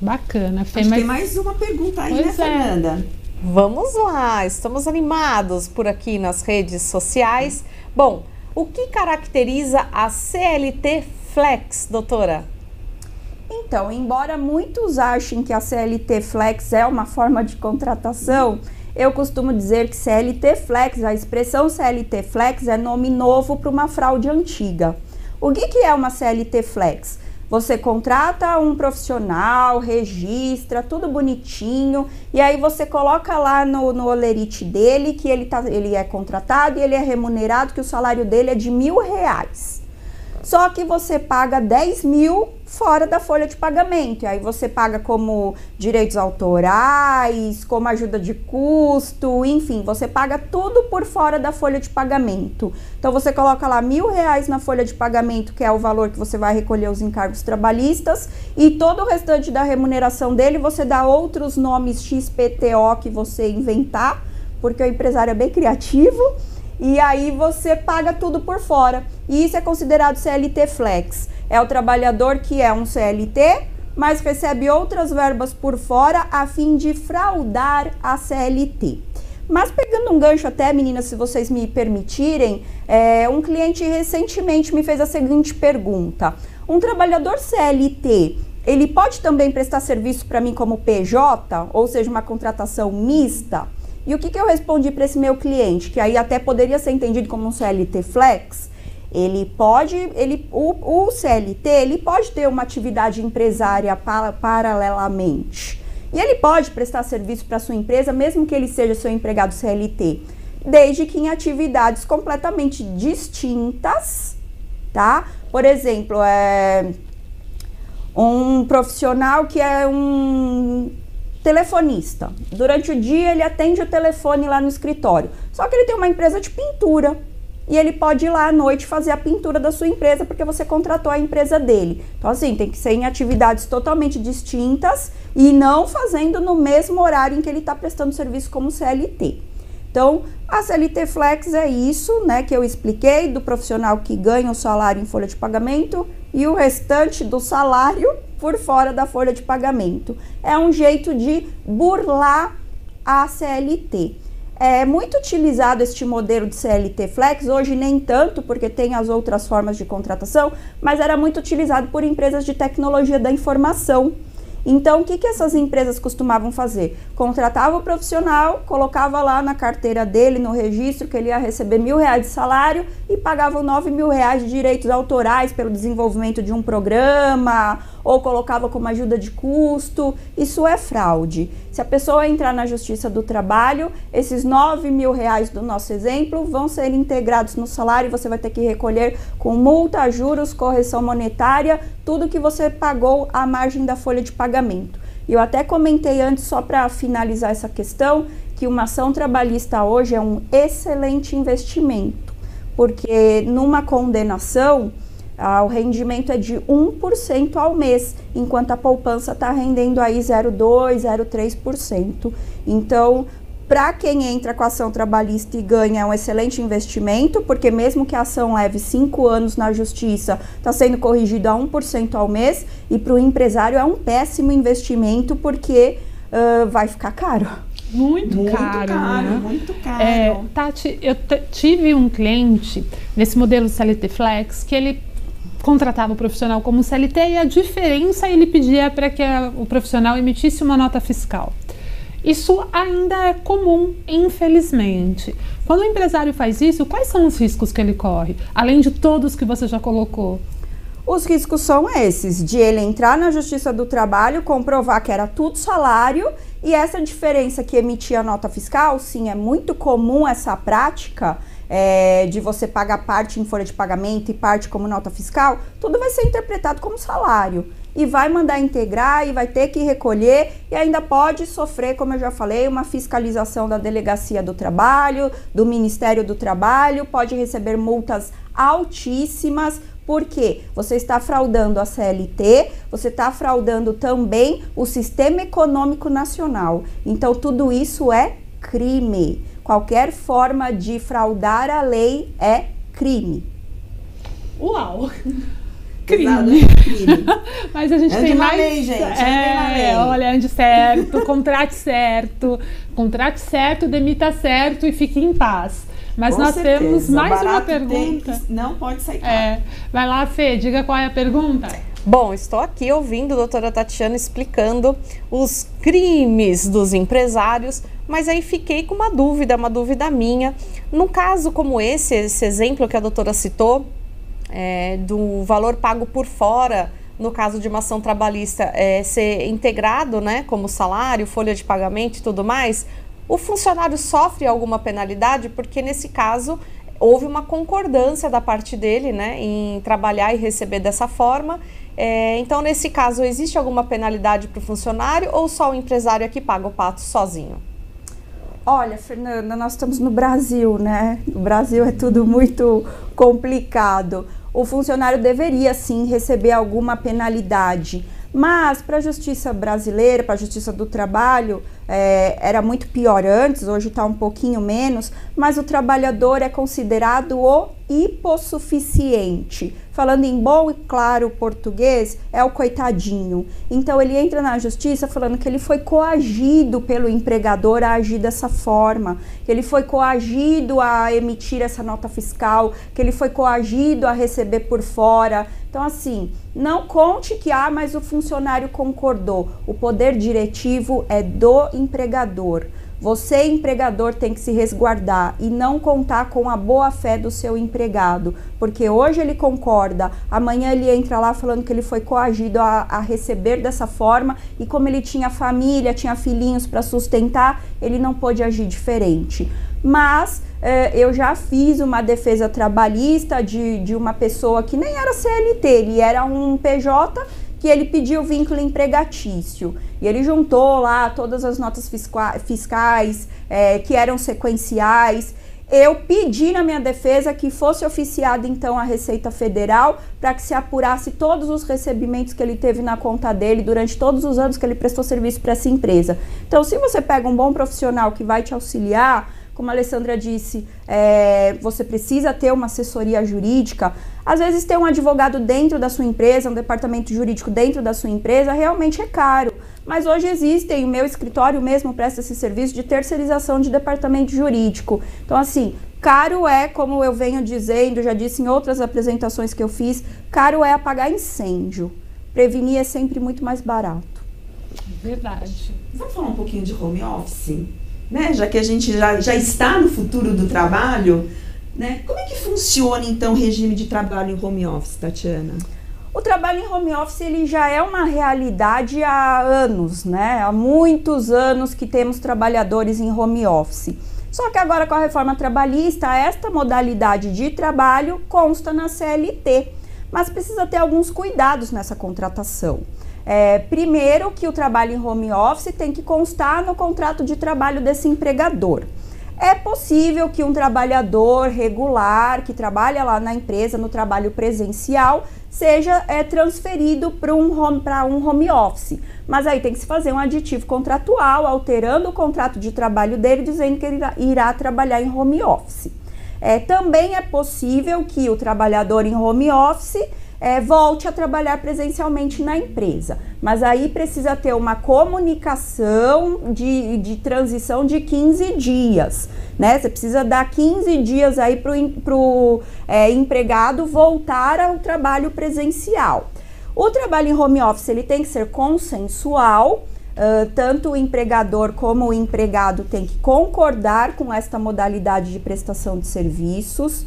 Bacana, Fê. Acho que tem mais uma pergunta aí, né, Fernanda? Vamos lá, estamos animados por aqui nas redes sociais. Bom, o que caracteriza a CLT Flex, doutora? Então, embora muitos achem que a CLT Flex é uma forma de contratação, eu costumo dizer que CLT Flex, a expressão CLT Flex é nome novo para uma fraude antiga. O que é uma CLT Flex? Você contrata um profissional, registra, tudo bonitinho, e aí você coloca lá no holerite dele que ele é contratado e ele é remunerado, que o salário dele é de R$1.000. Só que você paga 10 mil fora da folha de pagamento. E aí você paga como direitos autorais, como ajuda de custo, enfim, você paga tudo por fora da folha de pagamento. Então você coloca lá R$1.000 na folha de pagamento, que é o valor que você vai recolher os encargos trabalhistas, e todo o restante da remuneração dele você dá outros nomes XPTO que você inventar, porque o empresário é bem criativo. E aí você paga tudo por fora. E isso é considerado CLT Flex. É o trabalhador que é um CLT, mas recebe outras verbas por fora a fim de fraudar a CLT. Mas pegando um gancho até, meninas, se vocês me permitirem, um cliente recentemente me fez a seguinte pergunta. Um trabalhador CLT, ele pode também prestar serviço para mim como PJ, ou seja, uma contratação mista? E o que eu respondi para esse meu cliente, que aí até poderia ser entendido como um CLT flex? O CLT, ele pode ter uma atividade empresária paralelamente. E ele pode prestar serviço para sua empresa, mesmo que ele seja seu empregado CLT, desde que em atividades completamente distintas, tá? Por exemplo, um profissional que é um telefonista. Durante o dia ele atende o telefone lá no escritório. Só que ele tem uma empresa de pintura. E ele pode ir lá à noite fazer a pintura da sua empresa porque você contratou a empresa dele. Então, assim, tem que ser em atividades totalmente distintas e não fazendo no mesmo horário em que ele está prestando serviço como CLT. Então, a CLT Flex é isso, né, que eu expliquei, do profissional que ganha o salário em folha de pagamento e o restante do salário por fora da folha de pagamento. É um jeito de burlar a CLT. É muito utilizado este modelo de CLT Flex, hoje nem tanto, porque tem as outras formas de contratação, mas era muito utilizado por empresas de tecnologia da informação. Então, o que essas empresas costumavam fazer? Contratava o profissional, colocava lá na carteira dele, no registro, que ele ia receber R$1.000 de salário e pagavam R$9.000 de direitos autorais pelo desenvolvimento de um programa, ou colocava como ajuda de custo. Isso é fraude. Se a pessoa entrar na Justiça do Trabalho, esses R$9.000 do nosso exemplo vão ser integrados no salário e você vai ter que recolher com multa, juros, correção monetária, tudo que você pagou à margem da folha de pagamento. E eu até comentei antes, só para finalizar essa questão, que uma ação trabalhista hoje é um excelente investimento, porque numa condenação, o rendimento é de 1% ao mês, enquanto a poupança está rendendo aí 0,2%, 0,3%. Então, para quem entra com a ação trabalhista e ganha, é um excelente investimento, porque mesmo que a ação leve 5 anos na justiça, está sendo corrigido a 1% ao mês, e para o empresário é um péssimo investimento, porque vai ficar caro. Muito caro, né? Muito caro. Tati, eu tive um cliente nesse modelo CLT Flex que ele contratava o profissional como CLT e a diferença ele pedia para que o profissional emitisse uma nota fiscal. Isso ainda é comum, infelizmente. Quando o empresário faz isso, quais são os riscos que ele corre? Além de todos que você já colocou. Os riscos são esses, de ele entrar na Justiça do Trabalho, comprovar que era tudo salário, e essa diferença que emitia a nota fiscal, sim, é muito comum essa prática, de você pagar parte em folha de pagamento e parte como nota fiscal, tudo vai ser interpretado como salário. E vai mandar integrar e vai ter que recolher e ainda pode sofrer, como eu já falei, uma fiscalização da Delegacia do Trabalho, do Ministério do Trabalho, pode receber multas altíssimas, porque você está fraudando a CLT, você está fraudando também o Sistema Econômico Nacional. Então, tudo isso é crime. Qualquer forma de fraudar a lei é crime. Uau! Crime. Crime. Mas a gente tem mais... lei, gente. Olha, ande certo, contrate certo, demita certo e fique em paz. Mas Com nós certeza. Temos mais uma Barato pergunta. Não pode sair caro. Vai lá, Fê, diga qual é a pergunta. Bom, estou aqui ouvindo a doutora Tatiana explicando os crimes dos empresários, mas aí fiquei com uma dúvida minha. Num caso como esse exemplo que a doutora citou, do valor pago por fora, no caso de uma ação trabalhista, ser integrado, né, como salário, folha de pagamento e tudo mais, o funcionário sofre alguma penalidade? Porque nesse caso houve uma concordância da parte dele, né, em trabalhar e receber dessa forma. Então, nesse caso, existe alguma penalidade para o funcionário ou só o empresário é que paga o pato sozinho? Olha, Fernanda, nós estamos no Brasil, né? No Brasil é tudo muito complicado. O funcionário deveria, sim, receber alguma penalidade. Mas, para a justiça brasileira, para a justiça do trabalho, era muito pior antes, hoje está um pouquinho menos, mas o trabalhador é considerado o hipossuficiente. Falando em bom e claro português, é o coitadinho. Então ele entra na justiça falando que ele foi coagido pelo empregador a agir dessa forma, que ele foi coagido a emitir essa nota fiscal, que ele foi coagido a receber por fora. Então assim, não conte que mas o funcionário concordou. O poder diretivo é do empregador. Você, empregador, tem que se resguardar e não contar com a boa-fé do seu empregado, porque hoje ele concorda, amanhã ele entra lá falando que ele foi coagido a receber dessa forma e como ele tinha família, tinha filhinhos para sustentar, ele não pôde agir diferente. Mas eu já fiz uma defesa trabalhista de uma pessoa que nem era CLT, ele era um PJ, que ele pediu vínculo empregatício. E ele juntou lá todas as notas fiscais que eram sequenciais. Eu pedi na minha defesa que fosse oficiada então a Receita Federal para que se apurasse todos os recebimentos que ele teve na conta dele durante todos os anos que ele prestou serviço para essa empresa. Então, se você pega um bom profissional que vai te auxiliar, como a Alessandra disse, você precisa ter uma assessoria jurídica. Às vezes ter um advogado dentro da sua empresa, um departamento jurídico dentro da sua empresa, realmente é caro. Mas hoje existem, o meu escritório mesmo presta esse serviço de terceirização de departamento jurídico. Então assim, caro é, como eu venho dizendo, já disse em outras apresentações que eu fiz, caro é apagar incêndio. Prevenir é sempre muito mais barato. Verdade. Vamos falar um pouquinho de home office? Né? Já que a gente já está no futuro do trabalho, né? Como é que funciona então o regime de trabalho em home office, Tatiana? O trabalho em home office ele já é uma realidade há anos, né? Há muitos anos que temos trabalhadores em home office. Só que agora com a reforma trabalhista, esta modalidade de trabalho consta na CLT, mas precisa ter alguns cuidados nessa contratação. Primeiro que o trabalho em home office tem que constar no contrato de trabalho desse empregador. É possível que um trabalhador regular, que trabalha lá na empresa, no trabalho presencial, seja transferido para um home office. Mas aí tem que se fazer um aditivo contratual, alterando o contrato de trabalho dele, dizendo que ele irá trabalhar em home office. Também é possível que o trabalhador em home office volte a trabalhar presencialmente na empresa, mas aí precisa ter uma comunicação de transição de 15 dias, né? Você precisa dar 15 dias aí para o empregado voltar ao trabalho presencial. O trabalho em home office ele tem que ser consensual, tanto o empregador como o empregado tem que concordar com esta modalidade de prestação de serviços,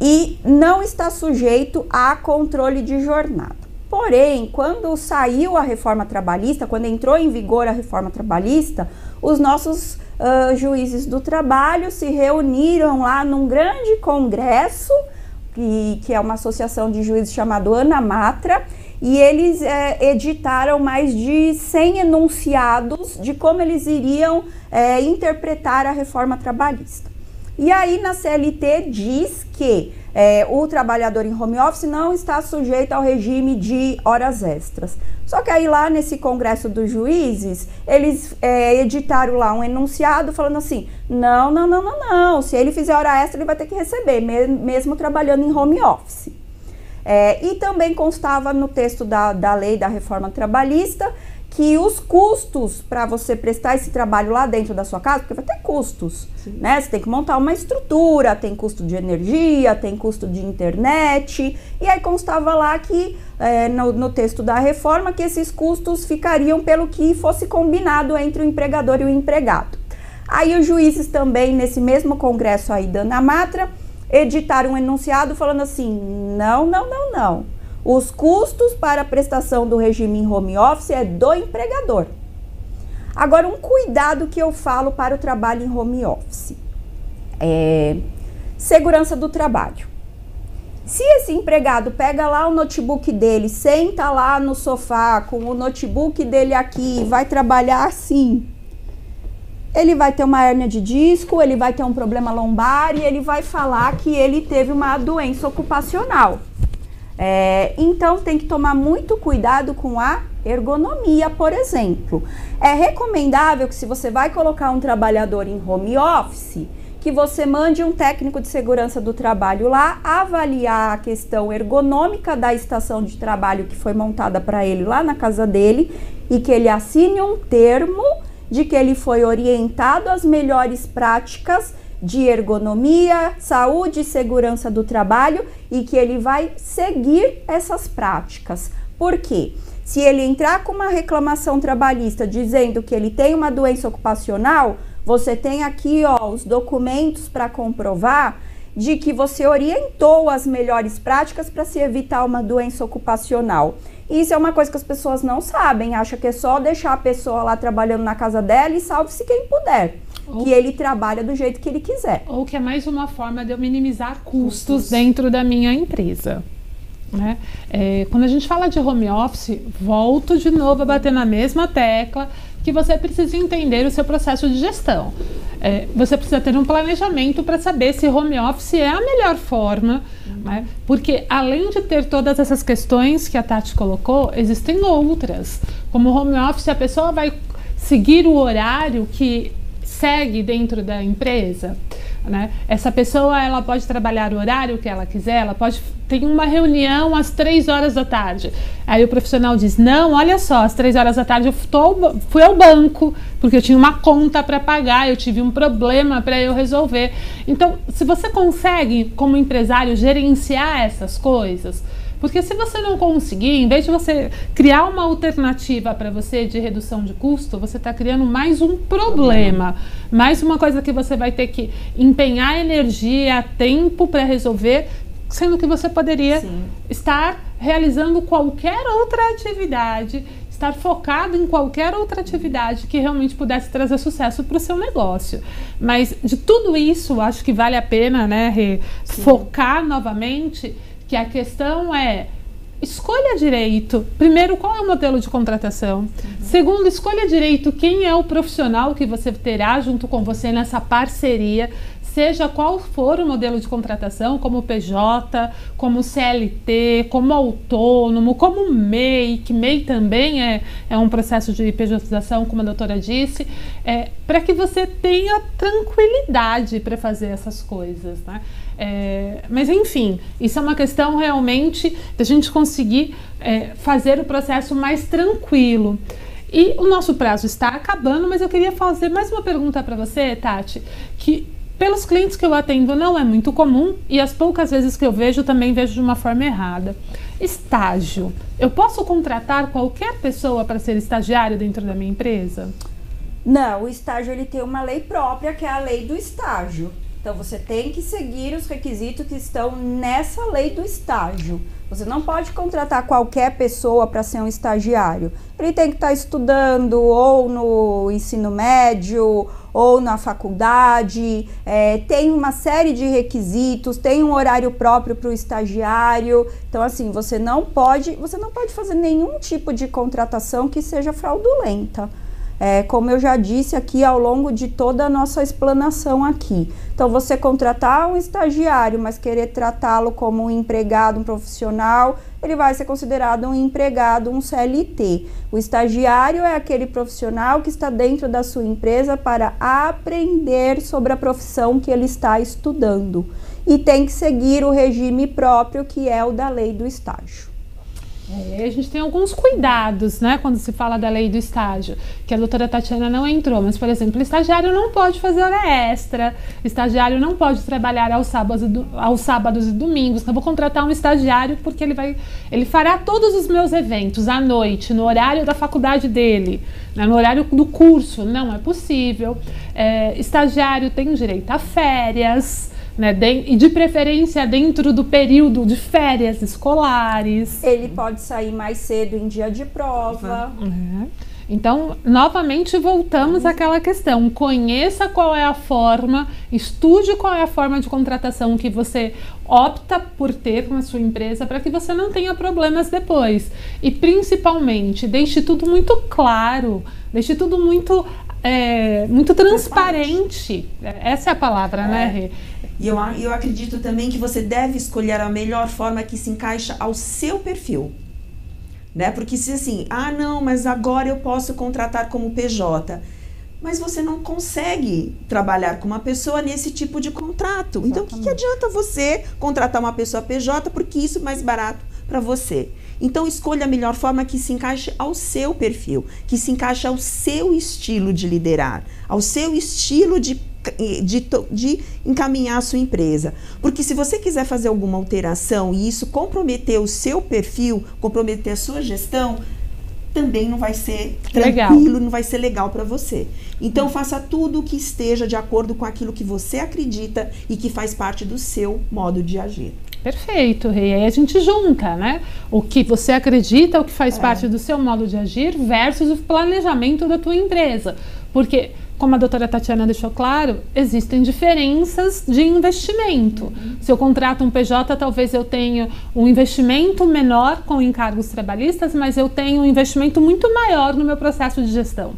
e não está sujeito a controle de jornada. Porém, quando saiu a reforma trabalhista, quando entrou em vigor a reforma trabalhista, os nossos juízes do trabalho se reuniram lá num grande congresso, que é uma associação de juízes chamado ANAMATRA, e eles editaram mais de 100 enunciados de como eles iriam interpretar a reforma trabalhista. E aí na CLT diz que o trabalhador em home office não está sujeito ao regime de horas extras. Só que aí lá nesse congresso dos juízes, eles editaram lá um enunciado falando assim, não, se ele fizer hora extra ele vai ter que receber, mesmo trabalhando em home office. E também constava no texto da lei da reforma trabalhista que os custos para você prestar esse trabalho lá dentro da sua casa, porque vai ter custos, né? Você tem que montar uma estrutura, tem custo de energia, tem custo de internet, e aí constava lá que, no texto da reforma, que esses custos ficariam pelo que fosse combinado entre o empregador e o empregado. Aí os juízes também, nesse mesmo congresso aí da ANAMATRA, editaram um enunciado falando assim, não. Os custos para a prestação do regime em home office é do empregador. Agora, um cuidado que eu falo para o trabalho em home office segurança do trabalho. Se esse empregado pega lá o notebook dele, senta lá no sofá com o notebook dele aqui e vai trabalhar assim, ele vai ter uma hérnia de disco, ele vai ter um problema lombar e ele vai falar que ele teve uma doença ocupacional. Então tem que tomar muito cuidado com a Ergonomia, por exemplo. É recomendável que, se você vai colocar um trabalhador em home office, que você mande um técnico de segurança do trabalho lá avaliar a questão ergonômica da estação de trabalho que foi montada para ele lá na casa dele, e que ele assine um termo de que ele foi orientado às melhores práticas de ergonomia, saúde e segurança do trabalho, e que ele vai seguir essas práticas. Por quê? Se ele entrar com uma reclamação trabalhista dizendo que ele tem uma doença ocupacional, você tem aqui, ó, os documentos para comprovar de que você orientou as melhores práticas para se evitar uma doença ocupacional. Isso é uma coisa que as pessoas não sabem, acham que é só deixar a pessoa lá trabalhando na casa dela e salve-se quem puder. Que ele trabalha do jeito que ele quiser. Ou que é mais uma forma de eu minimizar custos dentro da minha empresa. Né? Quando a gente fala de home office, volto de novo a bater na mesma tecla, que você precisa entender o seu processo de gestão. Você precisa ter um planejamento para saber se home office é a melhor forma, né? Porque além de ter todas essas questões que a Tati colocou, existem outras. Como home office, a pessoa vai seguir o horário que segue dentro da empresa, né? Essa pessoa, ela pode trabalhar o horário que ela quiser, ela pode ter uma reunião às 3 horas da tarde. Aí o profissional diz, não, olha só, às 3 horas da tarde eu fui ao banco, porque eu tinha uma conta para pagar, eu tive um problema para eu resolver. Então, se você consegue, como empresário, gerenciar essas coisas, porque se você não conseguir, em vez de você criar uma alternativa para você de redução de custo, você está criando mais um problema, mais uma coisa que você vai ter que empenhar energia, tempo para resolver, sendo que você poderia estar realizando qualquer outra atividade, estar focado em qualquer outra atividade que realmente pudesse trazer sucesso para o seu negócio. Mas de tudo isso, acho que vale a pena, né, focar novamente, que a questão é: escolha direito. Primeiro, qual é o modelo de contratação? Segundo, escolha direito quem é o profissional que você terá junto com você nessa parceria, seja qual for o modelo de contratação, como PJ, como CLT, como autônomo, como MEI, que MEI também é um processo de pejotização, como a doutora disse, para que você tenha tranquilidade para fazer essas coisas, né? Mas enfim, isso é uma questão realmente da gente conseguir fazer o processo mais tranquilo. E o nosso prazo está acabando, mas eu queria fazer mais uma pergunta para você, Tati, que pelos clientes que eu atendo não é muito comum, e as poucas vezes que eu vejo, também vejo de uma forma errada. Estágio. Eu posso contratar qualquer pessoa para ser estagiário dentro da minha empresa? Não, o estágio ele tem uma lei própria, que é a lei do estágio. Então, você tem que seguir os requisitos que estão nessa lei do estágio. Você não pode contratar qualquer pessoa para ser um estagiário. Ele tem que estar estudando ou no ensino médio ou na faculdade. Tem uma série de requisitos, tem um horário próprio para o estagiário. Então, assim, você não pode fazer nenhum tipo de contratação que seja fraudulenta. Como eu já disse aqui ao longo de toda a nossa explanação aqui. Então, você contratar um estagiário, mas querer tratá-lo como um empregado, um profissional, ele vai ser considerado um empregado, um CLT. O estagiário é aquele profissional que está dentro da sua empresa para aprender sobre a profissão que ele está estudando. E tem que seguir o regime próprio, que é o da lei do estágio. A gente tem alguns cuidados, né, quando se fala da lei do estágio, que a doutora Tatiana não entrou, mas, por exemplo, o estagiário não pode fazer hora extra, o estagiário não pode trabalhar aos sábados e domingos. Então, eu vou contratar um estagiário porque ele fará todos os meus eventos à noite, no horário da faculdade dele, né, no horário do curso. Não é possível. Estagiário tem direito a férias, né, e de preferência dentro do período de férias escolares. Ele pode sair mais cedo em dia de prova. Então, novamente, voltamos àquela questão. Conheça qual é a forma, estude qual é a forma de contratação que você opta por ter na sua empresa, para que você não tenha problemas depois. E, principalmente, deixe tudo muito claro, deixe tudo muito transparente. Essa é a palavra, né, Rê? E eu acredito também que você deve escolher a melhor forma que se encaixa ao seu perfil. né? Porque se assim, não, mas agora eu posso contratar como PJ. Mas você não consegue trabalhar com uma pessoa nesse tipo de contrato. Então, o que adianta você contratar uma pessoa PJ porque isso é mais barato para você? Então, escolha a melhor forma que se encaixe ao seu perfil, que se encaixe ao seu estilo de liderar, ao seu estilo de encaminhar a sua empresa. Porque se você quiser fazer alguma alteração e isso comprometer o seu perfil, comprometer a sua gestão, também não vai ser tranquilo, não vai ser legal para você. Então, faça tudo o que esteja de acordo com aquilo que você acredita e que faz parte do seu modo de agir. Perfeito, e aí a gente junta, né? O que você acredita, o que faz parte do seu modo de agir versus o planejamento da tua empresa. Porque, como a doutora Tatiana deixou claro, existem diferenças de investimento. Se eu contrato um PJ, talvez eu tenha um investimento menor com encargos trabalhistas, mas eu tenho um investimento muito maior no meu processo de gestão.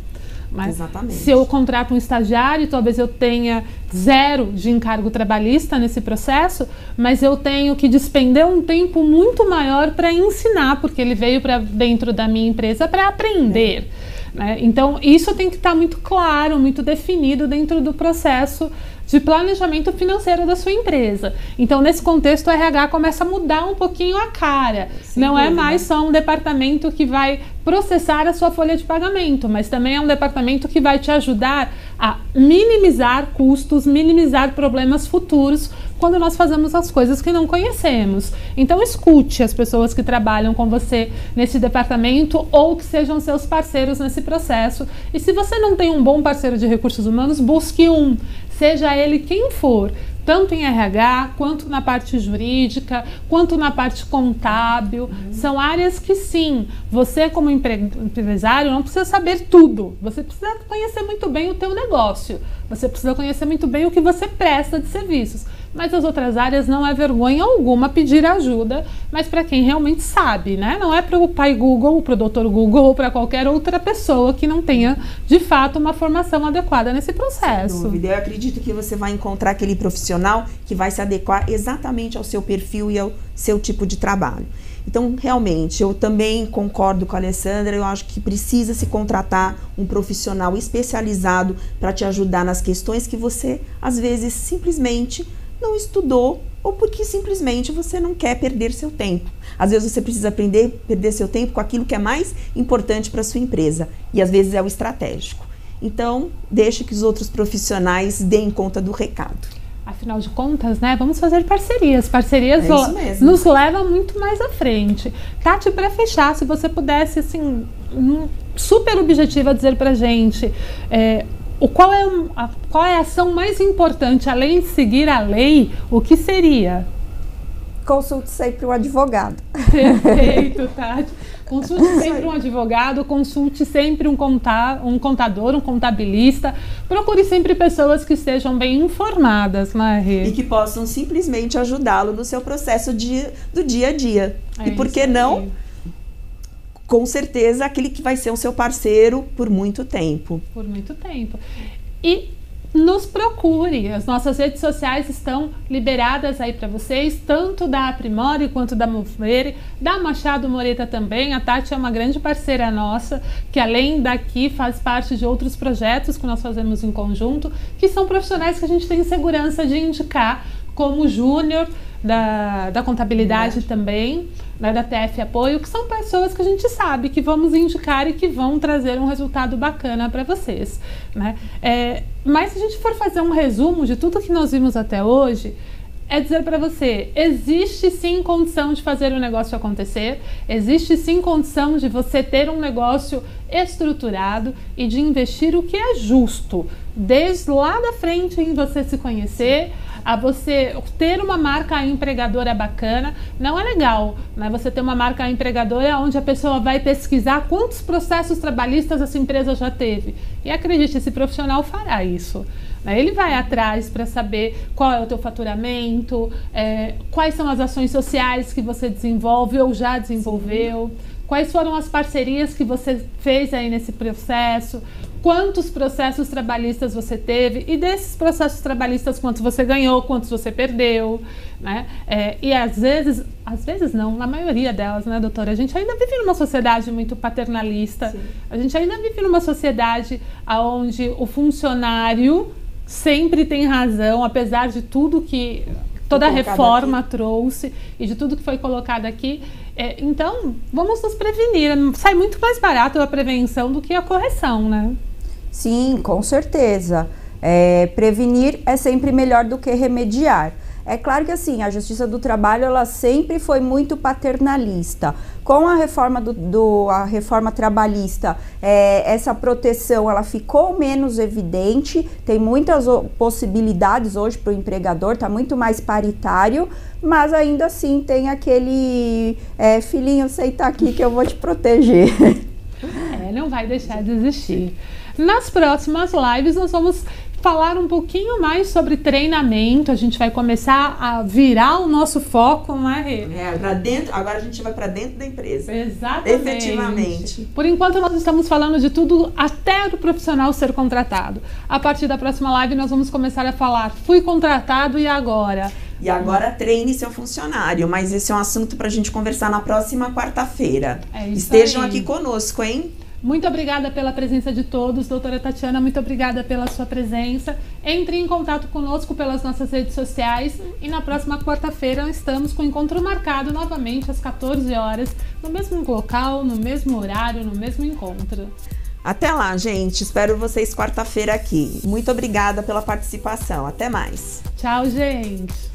Mas exatamente. Se eu contrato um estagiário, talvez eu tenha 0 de encargo trabalhista nesse processo, mas eu tenho que despender um tempo muito maior para ensinar, porque ele veio para dentro da minha empresa para aprender. Né? Então, isso tem que estar muito claro, muito definido dentro do processo de planejamento financeiro da sua empresa. Então, nesse contexto, o RH começa a mudar um pouquinho a cara. Não é mais só um departamento que vai processar a sua folha de pagamento, mas também é um departamento que vai te ajudar a minimizar custos, minimizar problemas futuros quando nós fazemos as coisas que não conhecemos. Então, escute as pessoas que trabalham com você nesse departamento ou que sejam seus parceiros nesse processo. E se você não tem um bom parceiro de recursos humanos, busque um. Seja ele quem for, tanto em RH, quanto na parte jurídica, quanto na parte contábil. São áreas que sim, você como empresário não precisa saber tudo. Você precisa conhecer muito bem o teu negócio. Você precisa conhecer muito bem o que você presta de serviços. Mas as outras áreas não é vergonha alguma pedir ajuda, mas para quem realmente sabe, né? Não é para o pai Google, para o doutor Google ou para qualquer outra pessoa que não tenha, de fato, uma formação adequada nesse processo. Sem dúvida. Eu acredito que você vai encontrar aquele profissional que vai se adequar exatamente ao seu perfil e ao seu tipo de trabalho. Então, realmente, eu também concordo com a Alessandra, eu acho que precisa se contratar um profissional especializado para te ajudar nas questões que você, às vezes, simplesmente não estudou ou porque simplesmente você não quer perder seu tempo. Às vezes você precisa perder seu tempo com aquilo que é mais importante para a sua empresa e às vezes é o estratégico. Então, deixe que os outros profissionais deem conta do recado. Afinal de contas, né, vamos fazer parcerias. Parcerias nos levam muito mais à frente. Tati, para fechar, se você pudesse, assim, super objetiva dizer pra gente... Qual é a ação mais importante, além de seguir a lei, o que seria? Consulte sempre um advogado. Perfeito, Tati. Consulte sempre um advogado, consulte sempre um contador, um contabilista. Procure sempre pessoas que estejam bem informadas, né, Rê? E que possam simplesmente ajudá-lo no seu processo do dia a dia. E por que não? Com certeza, aquele que vai ser o seu parceiro por muito tempo. Por muito tempo. E nos procure. As nossas redes sociais estão liberadas aí para vocês, tanto da Aprimore quanto da Mover, da Machado Moreta também. A Tati é uma grande parceira nossa, que além daqui faz parte de outros projetos que nós fazemos em conjunto, que são profissionais que a gente tem segurança de indicar, como júnior da contabilidade também, né, da TF Apoio, que são pessoas que a gente sabe que vamos indicar e que vão trazer um resultado bacana para vocês, né? Mas se a gente for fazer um resumo de tudo que nós vimos até hoje, é dizer para você, existe sim condição de fazer o negócio acontecer, existe sim condição de você ter um negócio estruturado e de investir o que é justo, desde lá da frente em você se conhecer, a você ter uma marca empregadora bacana. Não é legal, né, você ter uma marca empregadora onde a pessoa vai pesquisar quantos processos trabalhistas essa empresa já teve. E acredite, esse profissional fará isso. Ele vai atrás para saber qual é o teu faturamento, quais são as ações sociais que você desenvolve ou já desenvolveu, quais foram as parcerias que você fez aí nesse processo, quantos processos trabalhistas você teve e desses processos trabalhistas quantos você ganhou, quantos você perdeu, né? E às vezes não, na maioria delas, né, doutora? A gente ainda vive numa sociedade muito paternalista. Sim. A gente ainda vive numa sociedade onde o funcionário sempre tem razão, apesar de tudo que toda a reforma trouxe e de tudo que foi colocado aqui. Então, vamos nos prevenir. Sai muito mais barato a prevenção do que a correção, né? Sim, com certeza. Prevenir é sempre melhor do que remediar. É claro que assim, a Justiça do Trabalho ela sempre foi muito paternalista. Com a reforma a reforma trabalhista, essa proteção ela ficou menos evidente, tem muitas possibilidades hoje para o empregador, está muito mais paritário, mas ainda assim tem aquele filhinho, senta aqui que eu vou te proteger. Não vai deixar de existir. Nas próximas lives nós vamos falar um pouquinho mais sobre treinamento. A gente vai começar a virar o nosso foco, né, Rê? Para dentro, agora a gente vai para dentro da empresa. Exatamente. Efetivamente. Por enquanto nós estamos falando de tudo até o profissional ser contratado. A partir da próxima live nós vamos começar a falar, fui contratado e agora? E agora treine seu funcionário, mas esse é um assunto para a gente conversar na próxima quarta-feira. Estejam aqui conosco, hein? Muito obrigada pela presença de todos, doutora Tatiana, muito obrigada pela sua presença. Entre em contato conosco pelas nossas redes sociais e na próxima quarta-feira estamos com o encontro marcado novamente às 14 horas, no mesmo local, no mesmo horário, no mesmo encontro. Até lá, gente. Espero vocês quarta-feira aqui. Muito obrigada pela participação. Até mais. Tchau, gente.